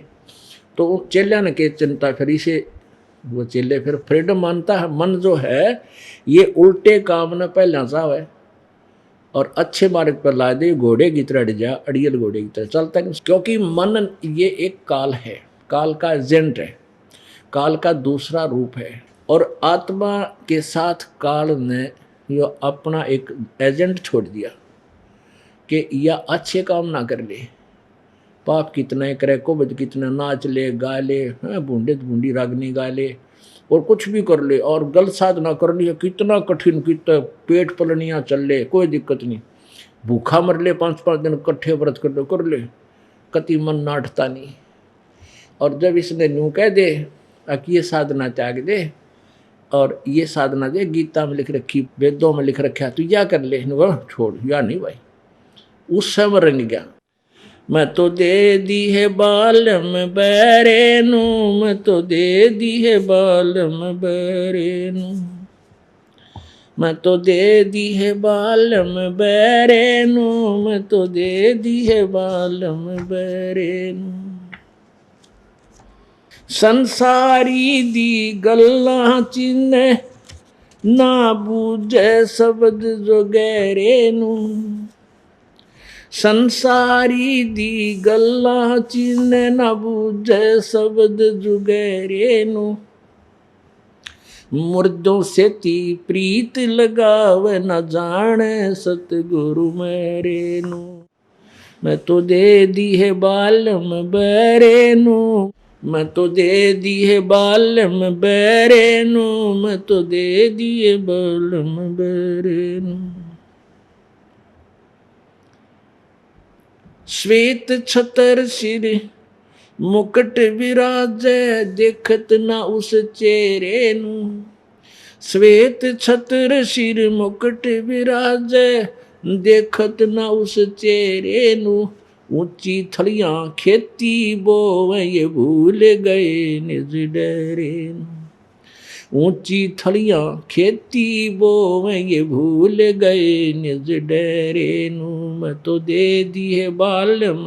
तो चेल्या ने के चिंता फिर इसे वो चेले फिर फ्रीडम मानता है। मन जो है ये उल्टे काम न पहला चाहे और अच्छे मार्ग पर ला दे, घोड़े की तरह जा, अड़ियल घोड़े की तरह चलता है। क्योंकि मन ये एक काल है, काल का एजेंट है, काल का दूसरा रूप है। और आत्मा के साथ काल ने यो अपना एक एजेंट छोड़ दिया कि या अच्छे काम ना कर ले, पाप कितना करे, कुबद कितना नाच ले गा ले, बूंदे बूंदी रागनी गा ले और कुछ भी कर ले, और गलत साधना कर लिया कितना कठिन, कितना पेट पलनियाँ चल ले, कोई दिक्कत नहीं, भूखा मर ले 5-5 दिन कट्ठे व्रत कर ले, कति मन नाटता नहीं। और जब इसने न्यू कह दे कि ये साधना त्याग दे और ये साधना दे, गीता में लिख रखी, वेदों में लिख रखा, तो या कर ले, छोड़ या नहीं भाई। उस समय रंग गया। मैं तो दे दी है बालम बैरेनु, मैं तो दे दी है बालम बैरेनु, मैं तो दे दी है बालम बैरेनु, मैं तो दे दी है बालम बैरेनु। संसारी दी गल्ला चिन्ह ना बूझे शब्द जो गहरेनु, संसारी दी गल्ला चिन्ह ना बूझे शब्द जो गहरेनु, मुर्दों से ती प्रीत लगावे न जाने सतगुरु मेरेनु। मैं तो दे दी है बालम बैरेनु, मैं तो दे दी है बालम बैरेनु, मैं तो दे दी है बालम बैरेनु। श्वेत छतर सिर मुकुट विराजे, देखत ना उस चेहरे नु, श्वेत छतर सिर मुकुट विराजे, देखत ना उस चेहरे नु। ऊंची थलियां खेती बोवे ये भूल गए निज डेरे नु, ऊंची थलियां खेती बोवे ये भूल गए निज डेरे नु। मैं तो दे दी है बालम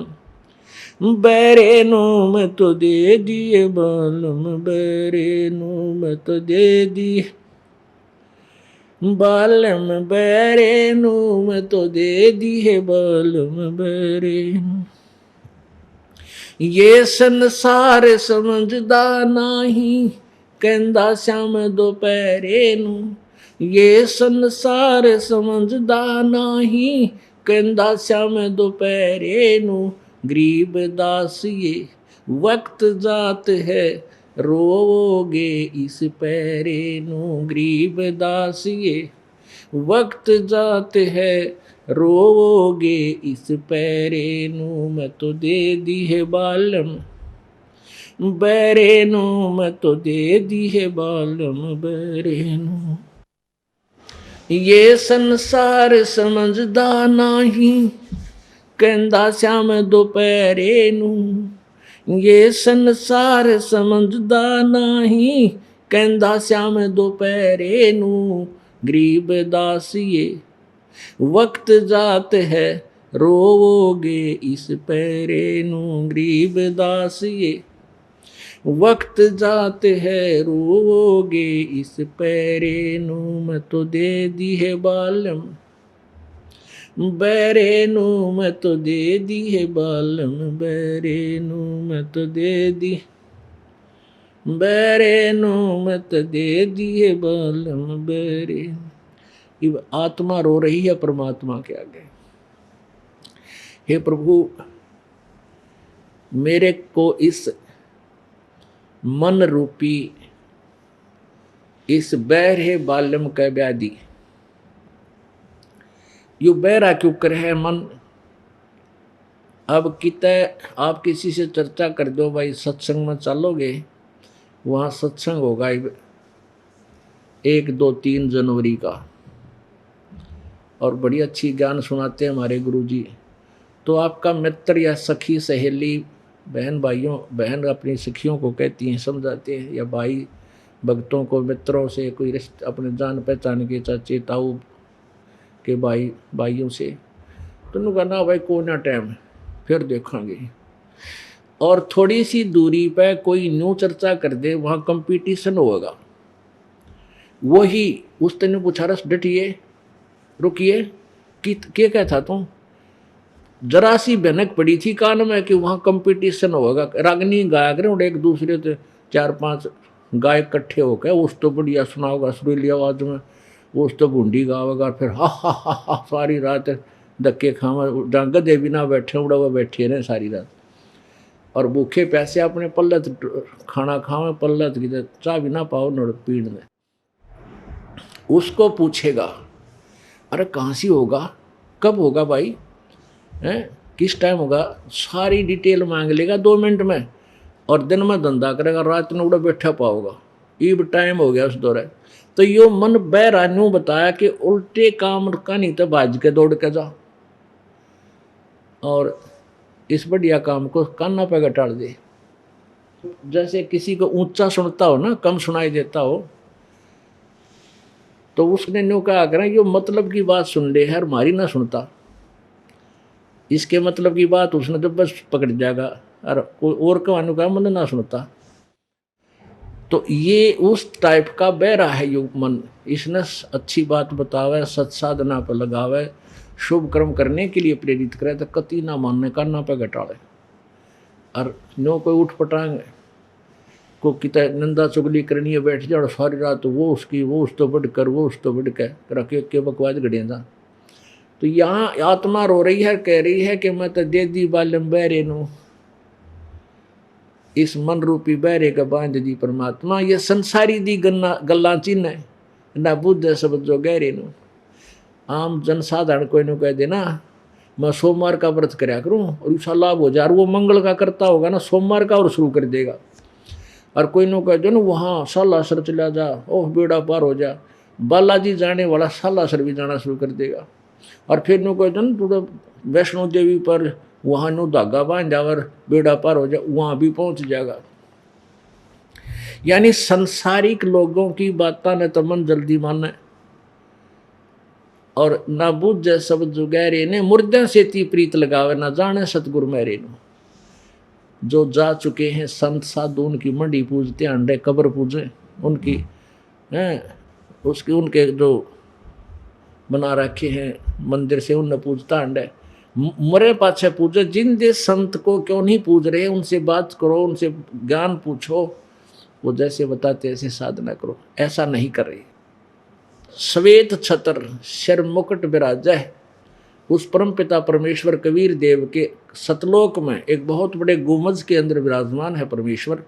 बैरेनु, मैं तो दे दिए बालम बैरेनु, मैं तो दे दी बालम बैरेनु, मैं तो दे दी है बालम बैरेनु। ये संसार समझदा नहीं, कहंदा श्याम दोपहरेनु, ये संसार समझदा नहीं, कहंदा श्याम दोपहरेनु। गरीब दास ये वक्त जात है, रोओगे इस पैरेनु, गरीब दास ये वक्त जात है, रोओगे इस पैरेनु। मैं तो दे दी है बालम बैरेनु, मैं तो दे दी है बालम बैरेनु। ये संसार समझदा नहीं, कहंदा श्याम दोपहरेनु, ये संसार समझदा नहीं, कहंदा श्याम दोपहरेनु। गरीब दास ये वक्त जात है, रोओगे इस पैरेनु, गरीब दास ये वक्त जात है, रोओगे इस पैरेनु। मैं तो दे दी है बालम बैरेनु, मैं तो दे दी है बालम बैरेनु, मैं तो दे दी बैरेनु, मैं तो दे दी है बालम बैरेनु। आत्मा रो रही है परमात्मा के आगे, हे प्रभु मेरे को इस मन रूपी इस बहरे बालम का व्याधि, यू बहरा क्यों कर है मन। अब कितने आप किसी से चर्चा कर दो भाई सत्संग में चलोगे, वहाँ सत्संग होगा 1, 2, 3 जनवरी का, और बड़ी अच्छी ज्ञान सुनाते हैं हमारे गुरुजी। तो आपका मित्र या सखी सहेली बहन भाइयों, बहन अपनी सखियों को कहती हैं, समझाते हैं, या भाई भक्तों को मित्रों से कोई रिश्ते अपने जान पहचान के चाचे ताऊ के भाइयों से, तो उन्होंने कहा ना भाई को ना टाइम, फिर देखेंगे। और थोड़ी सी दूरी पे कोई न्यू चर्चा कर दे, वहाँ कंपटीशन होगा। वही उस तेने पूछा, रस डटिए रुकिए कि क्या कहता तुम, जरा सी भनक पड़ी थी कान में कि वहाँ कंपटीशन होगा। रागनी गाया करें एक दूसरे से, 4-5 गायक इकट्ठे होकर, उस तो बढ़िया सुनाओगा सुरीली आवाज में, उस तो बूंदी गावेगा, फिर हा सारी रात धक्के खावा, जहाँ गधे भी ना बैठे उड़ा हुआ बैठे रहे सारी रात। और भूखे पैसे अपने पल्लत खाना खावे, पल्लत की चाह भी ना पाओ नड़ पीड़ में। उसको पूछेगा अरे कहाँ सी होगा, कब होगा भाई, हैं किस टाइम होगा, सारी डिटेल मांग लेगा 2 मिनट में। और दिन में धंधा करेगा, रात में उड़ा बैठा पाओगा, ईब टाइम हो गया उस दौरे। तो यो मन बहरा न्यू बताया कि उल्टे काम का नहीं तो भाज के दौड़ के जा, और इस बढ़िया काम को कान्ना पे घटाड़ दे। जैसे किसी को ऊंचा सुनता हो ना, कम सुनाई देता हो, तो उसने न्यू कहा करें यो मतलब की बात सुन ले, हर मारी ना सुनता, इसके मतलब की बात उसने तो बस पकड़ जाएगा, और कहने का मन ना सुनता। तो ये उस टाइप का बहरा है यो मन। इसने अच्छी बात बतावे, सत्साधना पर लगावे, शुभ कर्म करने के लिए प्रेरित करे, तो कति ना मानने का ना पे घटाड़े। और नो कोई उठ पटांग को कितना नंदा चुगली करनी है, बैठ जाओ सारी रात, वो उसकी, वो उस तो बढ़कर, वो उस तो बढ़कर रखे के बकवास गड़ेंदा। तो यहाँ आत्मा रो रही है, कह रही है कि मैं तो दे दी बालम बहरे नू, इस मन रूपी बहरे का बांध दी परमात्मा। ये संसारी दी गल्ला चिन्ह है ना, बुद्ध शब्द जो गहरे नू। आम जनसाधारण कोई नु कह देना मैं सोमवार का व्रत कराया करूं और उसका लाभ हो जाए, वो मंगल का करता होगा ना, सोमवार का और शुरू कर देगा। और कोई नु कह दे ना वहाँ सालासर चला जा, ओह बेड़ा पार हो जा, बालाजी जाने वाला सालासर भी जाना शुरू कर देगा। और फिर नु कह दे ना तू वैष्णो देवी पर वहाँ नु धागा बांध जा और बेड़ा पार हो जा, वहाँ भी पहुँच जाएगा। यानी संसारिक लोगों की बातें ने तो मन जल्दी माने, और ना बुझे सब जुगैरे ने, मुर्दे से ती प्रीत लगावे, ना जाने सतगुरु मेरे नु। जो जा चुके हैं संत साधु उनकी मंडी पूजते अंडे, कब्र पूजे उनकी हैं, उसके उनके जो बना रखे हैं मंदिर से उनने पूजता अंडे, मरे पाछे पूजे। जिन दे संत को क्यों नहीं पूज रहे, उनसे बात करो, उनसे ज्ञान पूछो, वो जैसे बताते ऐसे साधना करो। ऐसा नहीं कर रही। श्वेत छत्र सिर मुकुट विराजा है, उस परम पिता परमेश्वर कबीर देव के सतलोक में एक बहुत बड़े गुमज के अंदर विराजमान है परमेश्वर।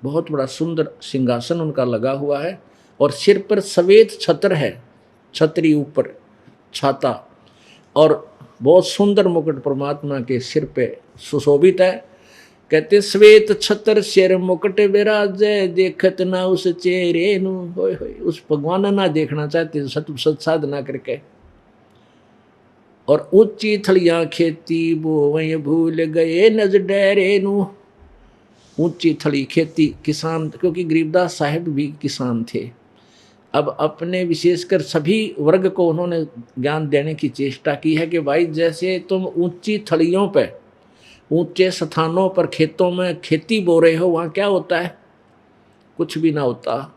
बहुत बड़ा सुंदर सिंहासन उनका लगा हुआ है, और सिर पर श्वेत छत्र है, छतरी ऊपर छाता, और बहुत सुंदर मुकुट परमात्मा के सिर पे सुशोभित है। कहते श्वेत छत्र सिर मुकुट विराजे, देखत ना उस चेहरे नु। होय होय, उस भगवान ना देखना चाहते सत साधना करके। और ऊंची थलियां खेती बोवै भूल गए नज डेरे नु। ऊंची थली खेती, किसान, क्योंकि गरीबदास साहिब भी किसान थे। अब अपने विशेषकर सभी वर्ग को उन्होंने ज्ञान देने की चेष्टा की है कि भाई जैसे तुम ऊंची थलियों पे, ऊंचे स्थानों पर खेतों में खेती बो रहे हो, वहाँ क्या होता है, कुछ भी ना होता।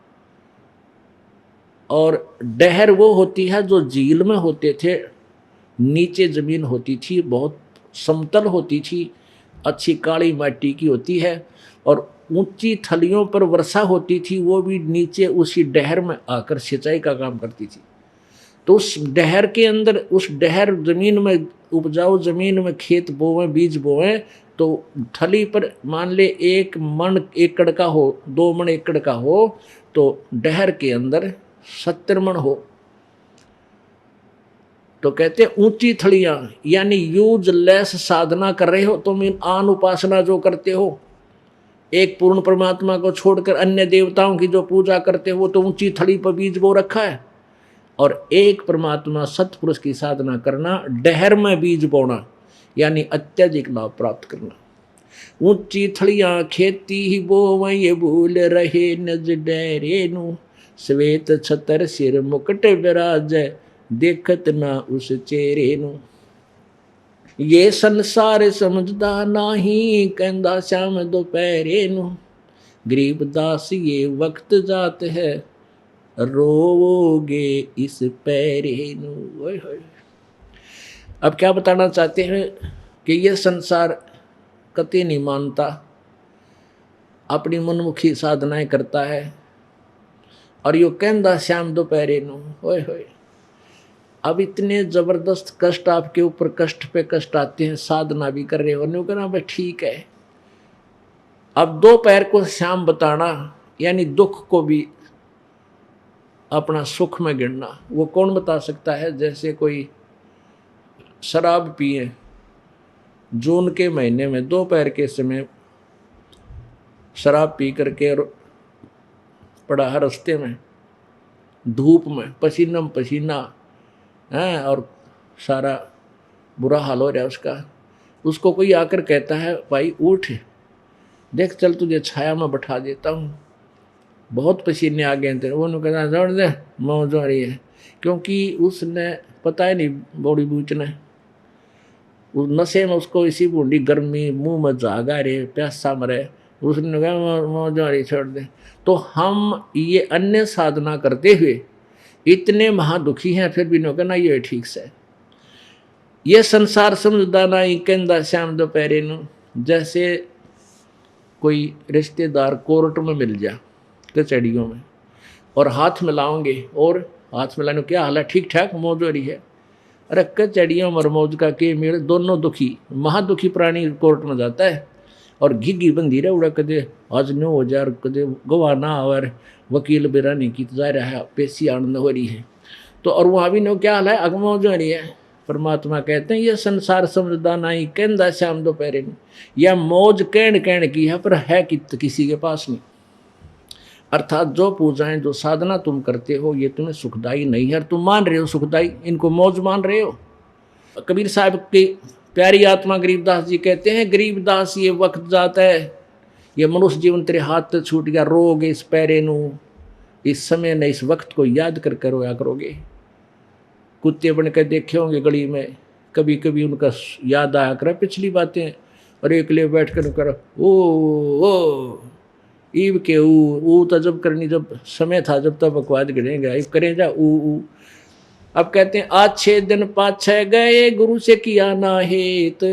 और डहर वो होती है जो झील में होते थे, नीचे जमीन होती थी, बहुत समतल होती थी, अच्छी काली माटी की होती है, और ऊंची थलियों पर वर्षा होती थी, वो भी नीचे उसी डहर में आकर सिंचाई का काम करती थी। तो उस डहर के अंदर, उस डहर जमीन में, उपजाऊ जमीन में खेत बोवें, बीज बोवें, तो थली पर मान ले 1 मन एकड़ का हो, 2 मन एकड़ का हो, तो डहर के अंदर 70 मन हो। तो कहते ऊंची थलियां, यानी यूजलेस साधना कर रहे हो तुम, इन आन उपासना जो करते हो, एक पूर्ण परमात्मा को छोड़कर अन्य देवताओं की जो पूजा करते हो, तो ऊंची थली पर बीज बो रखा है। और एक परमात्मा सतपुरुष की साधना करना, डहर में बीज बोना, यानी अत्यधिक लाभ प्राप्त करना। ऊंची थलियां खेती ही बोवै भूल रहे नज डेरे नु। श्वेत छतर सिर मुकुट विराजै, देखत ना उस चेहरे नु। ये संसार समझदा नाही, कहंदा श्याम दोपहरे नू, गरीबदास ये वक्त जात है, रोवोगे इस पैरे नू। ओए होए। अब क्या बताना चाहते हैं कि ये संसार कति नहीं मानता, अपनी मनमुखी साधनाएं करता है, और यो कहंदा श्याम दोपहरे नू। ओए होए। अब इतने जबरदस्त कष्ट आपके ऊपर कष्ट पे कष्ट आते हैं, साधना भी कर रहे हो, नहीं कहना भाई ठीक है। अब दोपहर को श्याम बताना यानी दुख को भी अपना सुख में गिनना, वो कौन बता सकता है। जैसे कोई शराब पिए, जून के महीने में दोपहर के समय शराब पी करके पड़ा है रास्ते में, धूप में, पसीना में पसीना है, और सारा बुरा हाल हो रहा है उसका। उसको कोई आकर कहता है भाई उठ, देख चल तुझे छाया में बैठा देता हूँ, बहुत पसीने आ गए थे। वो कहता जोड़ दे, मौज हो रही है, क्योंकि उसने पता ही नहीं बॉडी बूचने, उस नशे में उसको इसी बूढ़ी गर्मी, मुंह में झागा रहे, प्यासा मरे, उसने कहा मौज हो रही छोड़ दे। तो हम ये अन्य साधना करते हुए इतने महादुखी हैं, फिर भी कहना ये ठीक से। ये संसार समझदा नहीं, कहंदा श्याम दोपहरे नू। जैसे कोई रिश्तेदार कोर्ट में मिल जा कचहरियों में, और हाथ मिलाओगे, और हाथ मिलाने क्या हाल है, ठीक ठाक, मौज हो रही है। अरे कचहरियों में मौज का के मेरे दोनों दुखी, महादुखी प्राणी कोर्ट में जाता है, और घिघी बंधी रहे उड़ा, कदे आज नो हो जा, कदे गवाह ना और वकील बिरानी की जा रहा है, पेशी आनंद हो रही है। तो और वहाँ भी नो क्या हाल है, अगमौज हो रही है। परमात्मा कहते हैं ये संसार समझदा नहीं, कहंदा श्याम दोपहरे नू। यह मौज कहन की है, पर है किसी के पास नहीं। अर्थात जो पूजाएं, जो साधना तुम करते हो, ये तुम्हें सुखदायी नहीं है, तुम मान रहे हो सुखदायी, इनको मौज मान रहे हो। कबीर साहब की प्यारी आत्मा गरीबदास जी कहते हैं, गरीबदास ये वक्त जाता है, ये मनुष्य जीवन तेरे हाथ से छूट गया, रोगे इस पैरे नू, इस समय ने इस वक्त को याद कर रोया करोगे। कुत्ते बन कर देखे होंगे गली में, कभी कभी उनका याद आया करे पिछली बातें, और एक लिए बैठ कर करो ओ ईब के ऊ तो जब करनी, जब समय था जब तक बकवाद गिरेगा, ईब करें जा ऊ। अब कहते हैं आज 6 दिन पाछे गए, गुरु से किया ना हेत,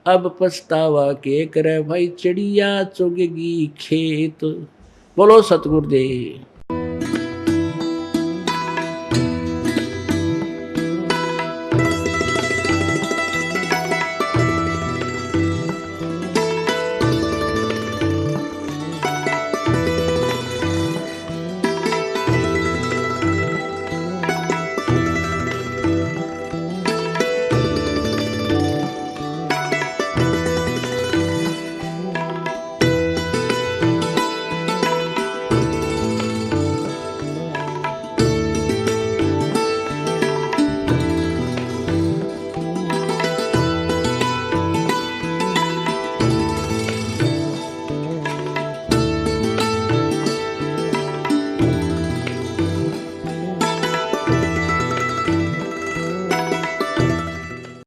अब पछतावा के करे भाई, चिड़िया चुगेगी खेत। बोलो सतगुरुदेव।